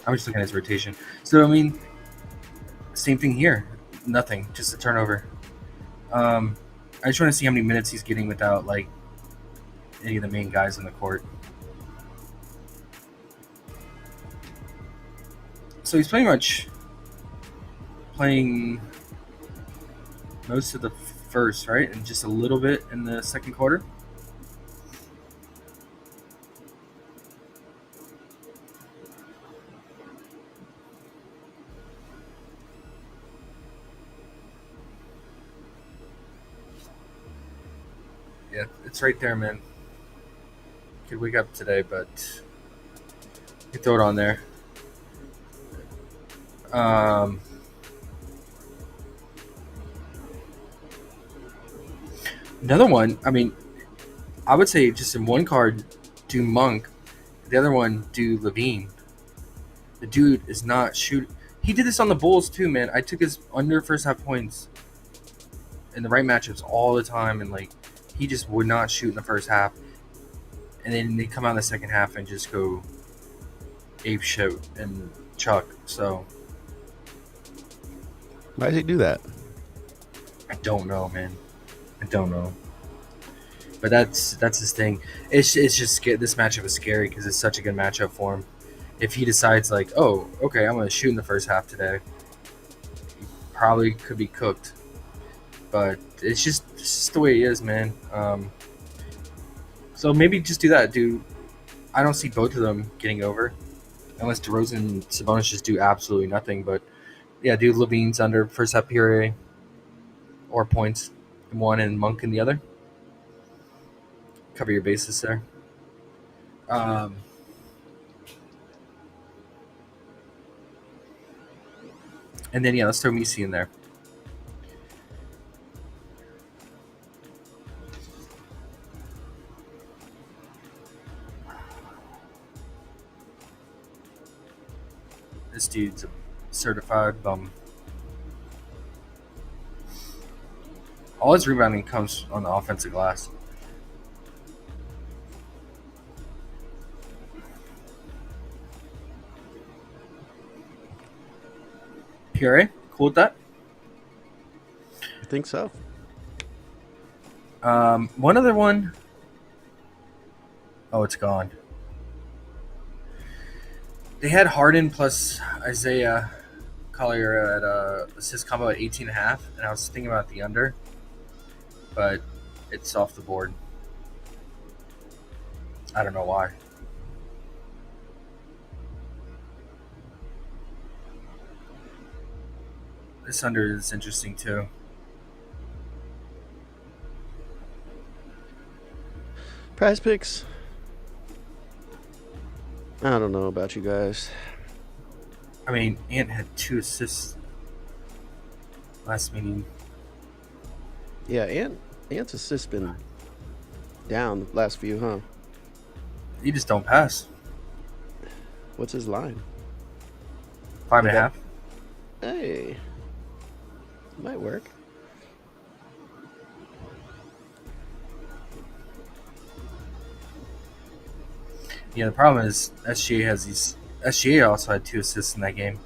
I'm just looking at his rotation. So, I mean, same thing here. Nothing. Just a turnover. I just want to see how many minutes he's getting without, like, any of the main guys on the court. So he's pretty much playing most of the first, right? And just a little bit in the second quarter. Yeah, it's right there, man. Could wake up today, but you throw it on there. Another one, I mean, I would say just in one card, do Monk. The other one, do Levine. The dude is not shooting. He did this on the Bulls too, man. I took his under first half points in the right matchups all the time, and like he just would not shoot in the first half. And then they come out in the second half and just go ape shit and chuck. So Why does he do that? I don't know, man. I don't know. But that's his thing. It's just this matchup is scary because it's such a good matchup for him. If he decides like, oh, okay, I'm gonna shoot in the first half today, he probably could be cooked. But it's just the way he is, man. So maybe just do that, dude. I don't see both of them getting over, unless DeRozan and Sabonis just do absolutely nothing. But yeah, dude, Levine's under first half PRA or points in one and Monk in the other. Cover your bases there. And then, yeah, let's throw Misi in there. This dude's a certified bum. All his rebounding comes on the offensive glass. PRA? Cool with that? I think so. One other one. Oh, it's gone. They had Harden plus Isaiah Collier at assist combo at 18.5, and I was thinking about the under, but it's off the board. I don't know why. This under is interesting too. PrizePicks. I don't know about you guys. I mean, Ant had 2 assists last meeting. Yeah, Ant's assist been down the last few, huh? You just don't pass. What's his line? 5.5. Hey, might work. Yeah, the problem is SGA has these. SGA also had 2 assists in that game.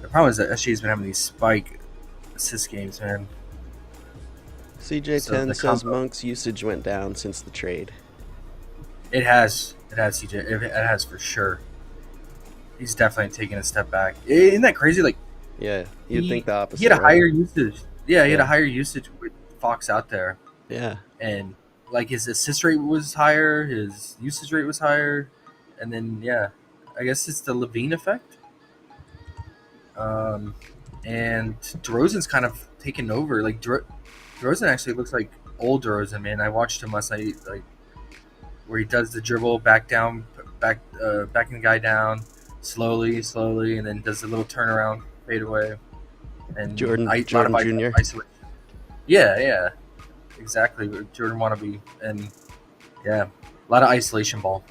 The problem is that SGA's been having these spike assist games, man. CJ10 says Monk's usage went down since the trade. It has, CJ. It has for sure. He's definitely taking a step back. Isn't that crazy? Like, yeah, you'd think the opposite. He had a right? higher usage. Yeah, he had a higher usage with Fox out there. Yeah, and like his assist rate was higher, his usage rate was higher, and then I guess it's the Levine effect. And DeRozan's kind of taken over. Like DeRozan actually looks like old DeRozan, man. I watched him last night, like where he does the dribble backing the guy down slowly, and then does a little turnaround fade away. And Jordan Jr. Isolation. Yeah, exactly. Jordan wannabe, and a lot of isolation ball.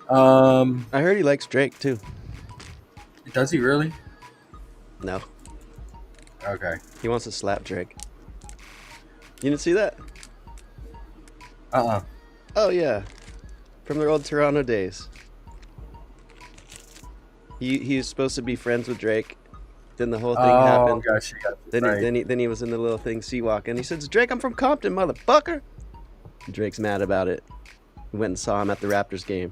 I heard he likes Drake too. Does he really? No, Okay. he wants to slap Drake. You didn't see that? Oh yeah, from their old Toronto days. He's supposed to be friends with Drake. Then the whole thing happened. Gotcha. Then he was in the little thing Seawalk, and he says, "Drake, I'm from Compton, motherfucker." Drake's mad about it. He went and saw him at the Raptors game.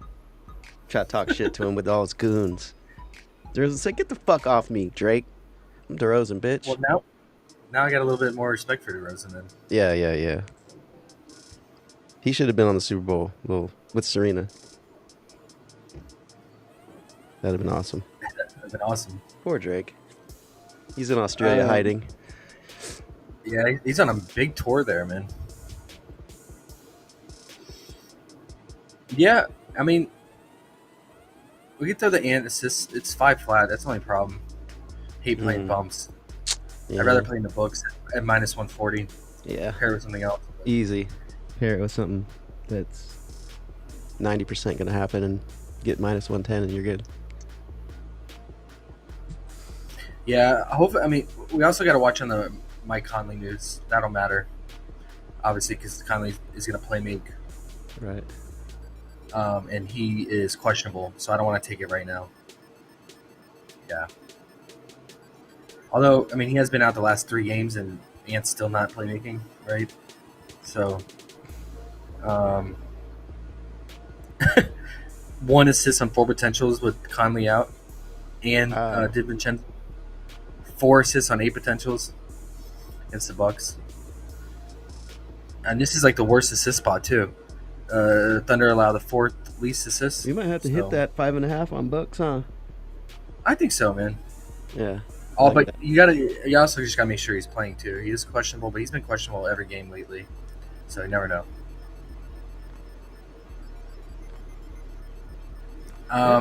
Tried to talk shit to him with all his goons. DeRozan said, "Get the fuck off me, Drake. I'm DeRozan, bitch." Well, now I got a little bit more respect for DeRozan then. Yeah. He should have been on the Super Bowl with Serena. That'd have been awesome. That'd have been awesome. Poor Drake. He's in Australia hiding. Yeah, he's on a big tour there, man. Yeah, I mean, we could throw the Ant assist. It's 5 flat. That's the only problem. Hate playing bumps. Yeah. I'd rather play in the books at minus 140. Yeah. Pair with something else. Easy. Pair it with something that's 90% going to happen and get minus 110 and you're good. Yeah, I mean, we also got to watch on the Mike Conley news. That'll matter, obviously, because Conley is going to play make. Right. And he is questionable, so I don't want to take it right now. Yeah. Although, I mean, he has been out the last 3 games, and Ant's still not playmaking, right? So, 1 assist on 4 potentials with Conley out, and DiVincenzo 4 assists on 8 potentials against the Bucks. And this is like the worst assist spot too. Thunder allow the 4th least assists. You might have to hit that 5.5 on Bucks, huh? I think so, man. Yeah. But you also just gotta make sure he's playing too. He is questionable, but he's been questionable every game lately, so you never know.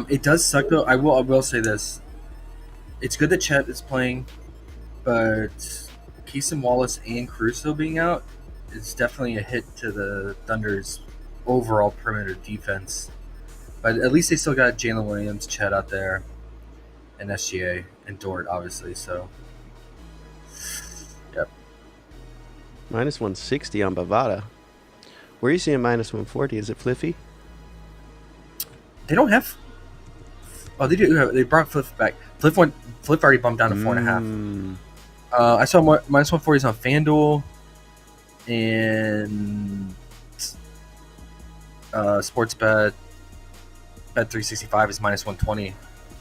It does suck though. I will say this: it's good that Chet is playing, but Keeson Wallace and Caruso being out is definitely a hit to the Thunder's overall perimeter defense. But at least they still got Jalen Williams, Chet out there, and SGA and Dort, obviously. So, yep. Minus 160 on Bovada. Where are you seeing minus 140? Is it Fliffy? They don't have. Oh, they do. They brought Fliff back. Fliff already bumped down to 4.5. I saw minus 140s on FanDuel and Sportsbet. Bet 365 is minus 120.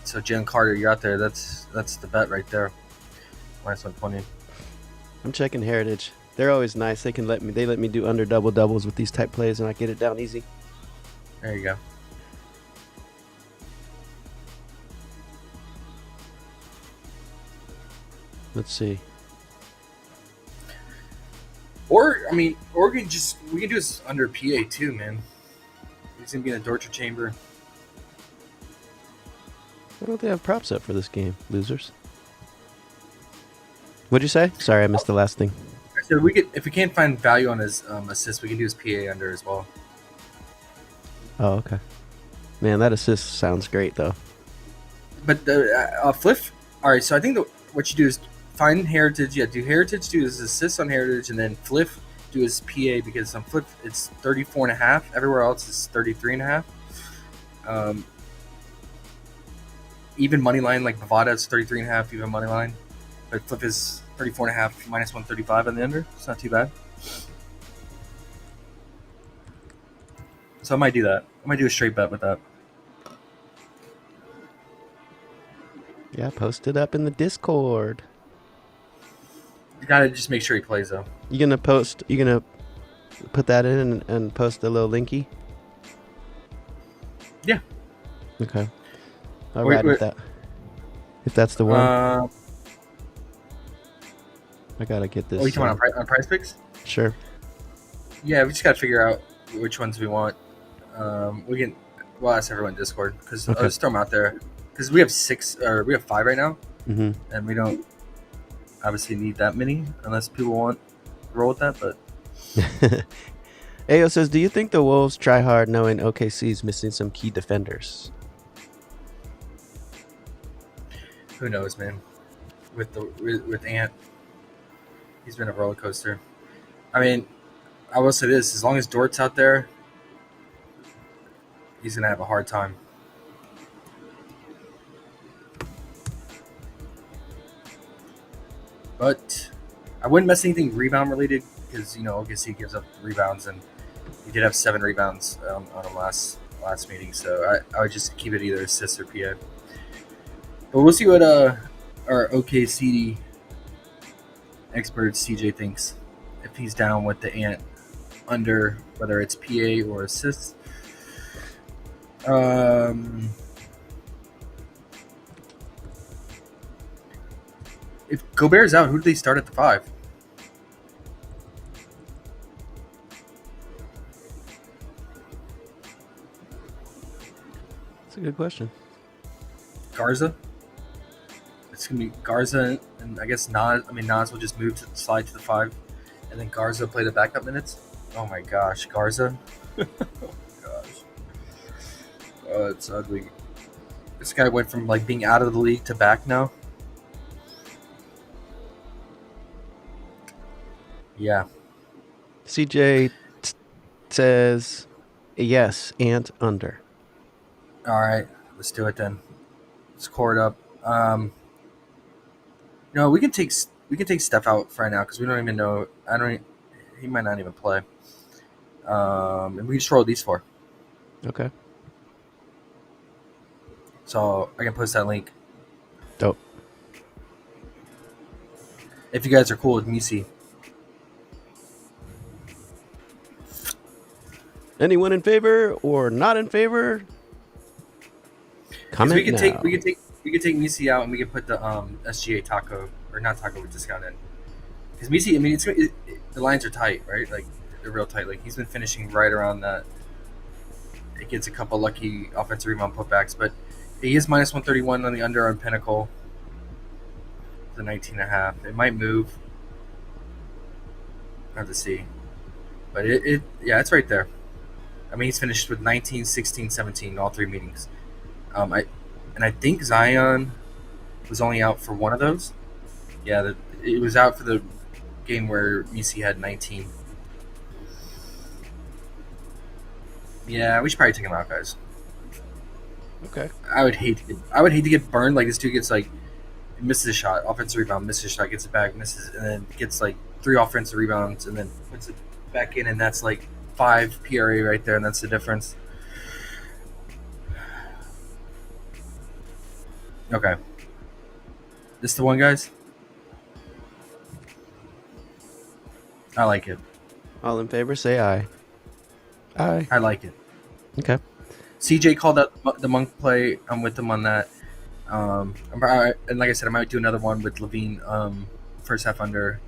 So Jalen Carter, you're out there. That's the bet right there. Minus 120. I'm checking Heritage. They're always nice. They let me do under double doubles with these type plays, and I get it down easy. There you go. Let's see. Or we can do this under PA too, man. He's gonna be in a torture chamber. Why don't they have props up for this game, losers? What'd you say? Sorry, I missed the last thing. So if we can't find value on his assist, we can do his PA under as well. Oh, okay. Man, that assist sounds great though. But the Fliff. All right, so I think what you do is find Heritage. Yeah, do Heritage, do his assist on Heritage, and then Fliff do his PA, because on Fliff it's 34.5. Everywhere else is 33.5. Even money line like Bovada is 33.5. Even money line, but Fliff is 34.5 minus 135 on the under. It's not too bad. So I might do that. I might do a straight bet with that. Yeah, post it up in the Discord. You gotta just make sure he plays though. You gonna put that in and post a little linky? Yeah. Okay. I'll ride with that. If that's the one. I gotta get this. Oh, you talking on PrizePicks? Sure. Yeah, we just gotta figure out which ones we want. We'll ask everyone in Discord, because Okay. I'll just throw them out there. Because we have 5 right now, Mm-hmm. and we don't obviously need that many unless people want to roll with that. But Ayo says, do you think the Wolves try hard knowing OKC is missing some key defenders? who knows, man? With Ant, he's been a roller coaster. I mean, I will say this: as long as Dort's out there, he's gonna have a hard time. But I wouldn't mess anything rebound related, because OKC gives up rebounds, and he did have 7 rebounds on him last meeting. So I would just keep it either assist or PA. But we'll see what our OKC expert CJ thinks, if he's down with the Ant under, whether it's PA or assist. If Gobert's out, who do they start at the 5? That's a good question. Garza? It's going to be Garza, and I guess Nas will just slide to the 5, and then Garza play the backup minutes. Oh my gosh, Garza. Oh my gosh. Oh, it's ugly. This guy went from being out of the league to back now. Yeah. CJ says, yes, Ant under. All right, let's do it then. Let's core it up. No, we can take Steph out for right now, because we don't even know. He might not even play. And we just roll these 4. Okay. So I can post that link Dope. if you guys are cool with Misi. Anyone in favor or not in favor? Comment We can now. take Misi out, and we can put the SGA taco, or not taco, with discount in. Because Misi, the lines are tight, right? They're real tight. He's been finishing right around that. It gets a couple lucky offensive rebound putbacks, but he is minus 131 on the under on Pinnacle. The 19.5. It might move. I have to see, but it's right there. He's finished with 19, 16, 17 all 3 meetings. I think Zion was only out for one of those. Yeah, it was out for the game where Misi had 19. Yeah, we should probably take him out, guys. Okay. I would hate to get burned. This dude gets misses a shot, offensive rebound, misses a shot, gets it back, misses, and then gets 3 offensive rebounds, and then puts it back in, and that's 5 PRA right there, and that's the difference. Okay. This the one, guys? I like it. All in favor, say aye. Aye. I like it. Okay. CJ called out the Monk play. I'm with him on that. And like I said, I might do another one with Levine first half under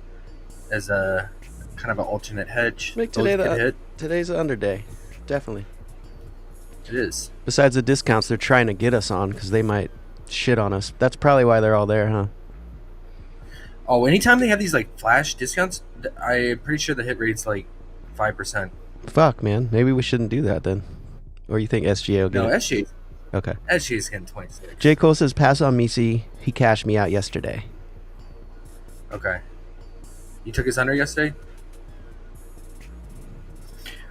as a kind of an alternate hedge. Make Both today could hit. today's the under day. Definitely. It is. Besides the discounts they're trying to get us on because they might shit on us. That's probably why they're all there, huh? Oh, anytime they have these like flash discounts, I'm pretty sure the hit rate's like 5%. Fuck, man. Maybe we shouldn't do that then. Or you think SGA will get No, it? SGA's Okay. getting 26. J. Cole says, pass on Misi. He cashed me out yesterday. Okay. You took his under yesterday?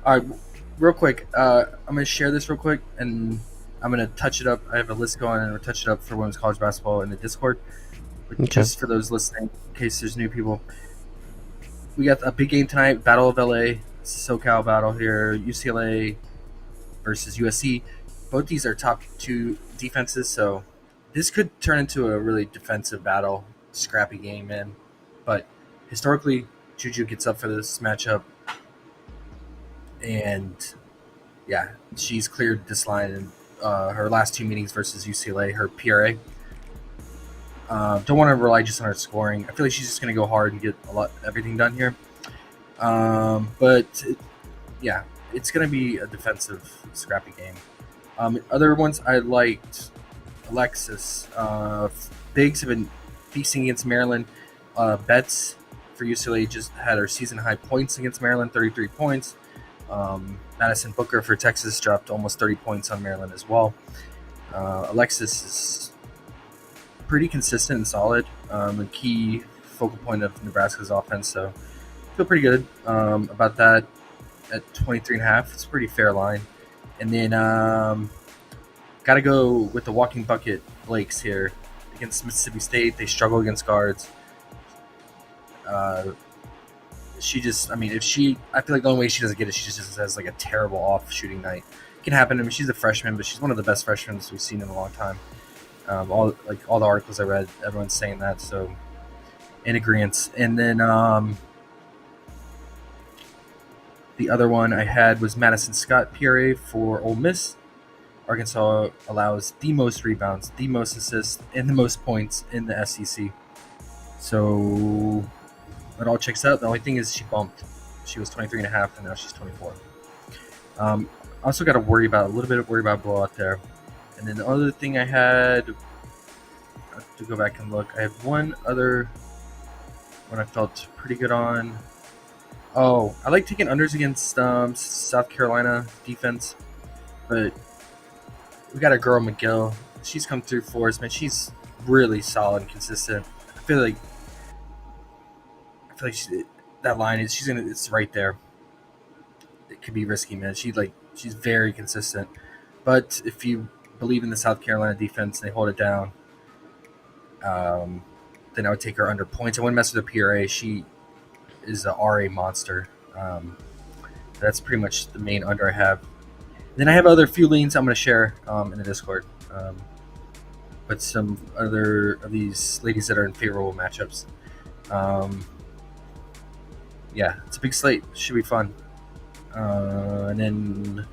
All right, real quick. I'm going to share this real quick, and I'm going to touch it up. I have a list going, and we'll touch it up for women's college basketball in the Discord. But Okay. just for those listening, in case there's new people. We got a big game tonight, Battle of LA, SoCal battle here, UCLA versus USC. Both these are top 2 defenses, so this could turn into a really defensive battle, scrappy game, man. But historically, Juju gets up for this matchup, and yeah, she's cleared this line in her last 2 meetings versus UCLA, her PRA. Don't want to rely just on her scoring. I feel like she's just going to go hard and get everything done here. Yeah, it's going to be a defensive, scrappy game. Other ones I liked, Alexis. Biggs have been feasting against Maryland. Betts for UCLA just had her season high points against Maryland, 33 points. Madison Booker for Texas dropped almost 30 points on Maryland as well. Alexis is pretty consistent and solid. A key focal point of Nebraska's offense, so I feel pretty good about that at 23.5. It's a pretty fair line. And then got to go with the walking bucket Blakes here against Mississippi State. They struggle against guards. She just, I feel like the only way she doesn't get it, she just has like a terrible off shooting night. It can happen. I mean, she's a freshman, but she's one of the best freshmen we've seen in a long time. All the articles I read, everyone's saying that, so in agreement. And then the other one I had was Madison Scott PRA for Ole Miss. Arkansas allows the most rebounds, the most assists, and the most points in the SEC. So it all checks out. The only thing is she bumped. She was 23.5, and now she's 24. Also got to worry about blowout there. And then the other thing I had, I have to go back and look. I have one other one I felt pretty good on. Oh, I like taking unders against South Carolina defense, but we got a girl McGill. She's come through for us, man. She's really solid and consistent. I feel like that line is it's right there. It could be risky, man. She's very consistent, but if you believe in the South Carolina defense and they hold it down, then I would take her under points. I wouldn't mess with the PRA. She is a RA monster. That's pretty much the main under I have. Then I have other few leans I'm going to share in the Discord. But some other of these ladies that are in favorable matchups. Yeah, it's a big slate. Should be fun. And then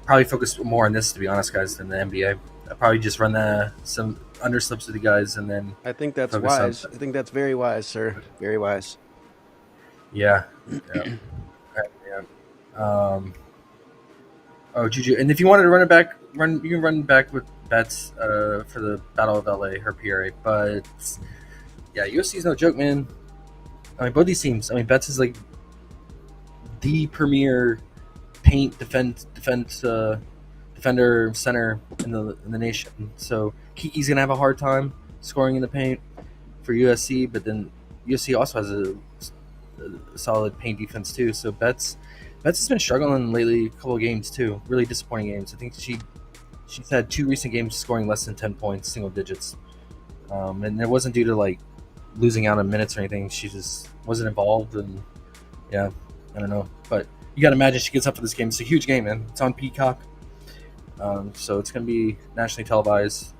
probably focus more on this, to be honest, guys, than the NBA. I'll probably just run some underslips with you guys, and then I think that's wise. I think that's very wise, sir. Very wise. Yeah. Juju. And if you wanted to run it back, you can run back with Betts for the Battle of LA, her PRA. But yeah, USC's no joke, man. I mean, both these teams. I mean, Betts is like the premier paint defender center in the nation. So Kiki's gonna have a hard time scoring in the paint for USC, but then USC also has a solid paint defense too. So Betts has been struggling lately, a couple of games too. Really disappointing games. I think she's had 2 recent games scoring less than 10 points, single digits. And it wasn't due to like losing out on minutes or anything. She just wasn't involved, and yeah, I don't know. But you got to imagine she gets up for this game. It's a huge game, man. It's on Peacock. So it's going to be nationally televised.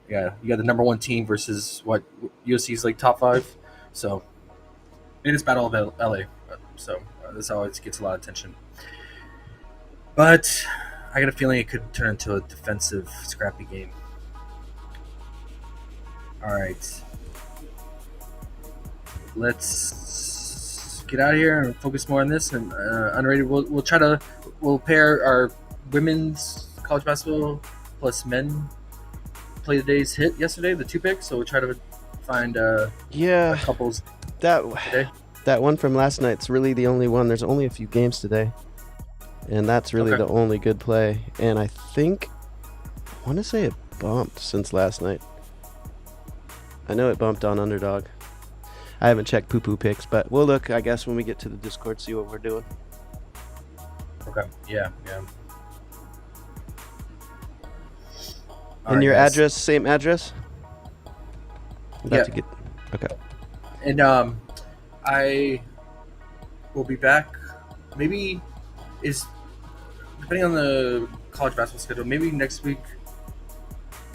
Yeah, you got the number 1 team versus what USC's like top 5. So it is Battle of LA. So this always gets a lot of attention. But I got a feeling it could turn into a defensive, scrappy game. All right. Let's get out of here and focus more on this. And underrated, we'll pair our women's college basketball plus men play the day's hit yesterday, the 2 picks. So we'll try to find couples today. That one from last night's really the only one. There's only a few games today, and that's really the only good play. And I want to say it bumped since last night. I know it bumped on Underdog. I haven't checked poo-poo picks, but we'll look, I guess, when we get to the Discord, see what we're doing. Okay. Yeah. And your address, same address? Yeah. Okay. And I will be back. Maybe depending on the college basketball schedule, maybe next week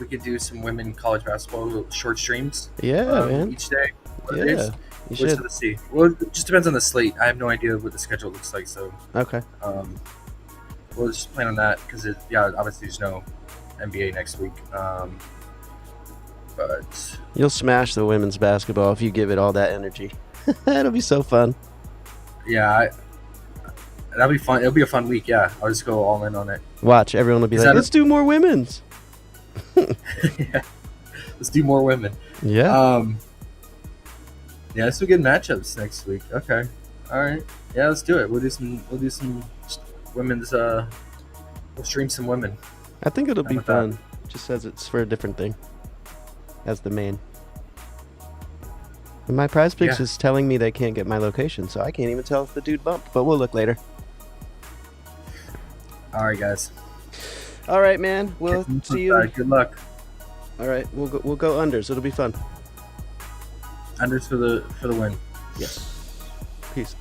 we could do some women college basketball short streams. Yeah, man. Each day. Yeah, you should. To see. Well, it just depends on the slate. I have no idea what the schedule looks like, so okay. We'll just plan on that because obviously there's no NBA next week. But you'll smash the women's basketball if you give it all that energy. It'll be so fun. Yeah, that'll be fun. It'll be a fun week. Yeah, I'll just go all in on it. Watch, everyone will be like, "Let's do more women's." Yeah, let's do more women. Yeah. Yeah, let's do good matchups next week. Okay, all right. Yeah, let's do it. We'll do some women's. We'll stream some women. I think it'll be fun. Just says it's for a different thing. As the main. And my PrizePicks is telling me they can't get my location, so I can't even tell if the dude bumped. But we'll look later. All right, guys. All right, man. We'll see you. Good luck. All right, we'll go unders. It'll be fun. Unders for the win. Yes. Peace.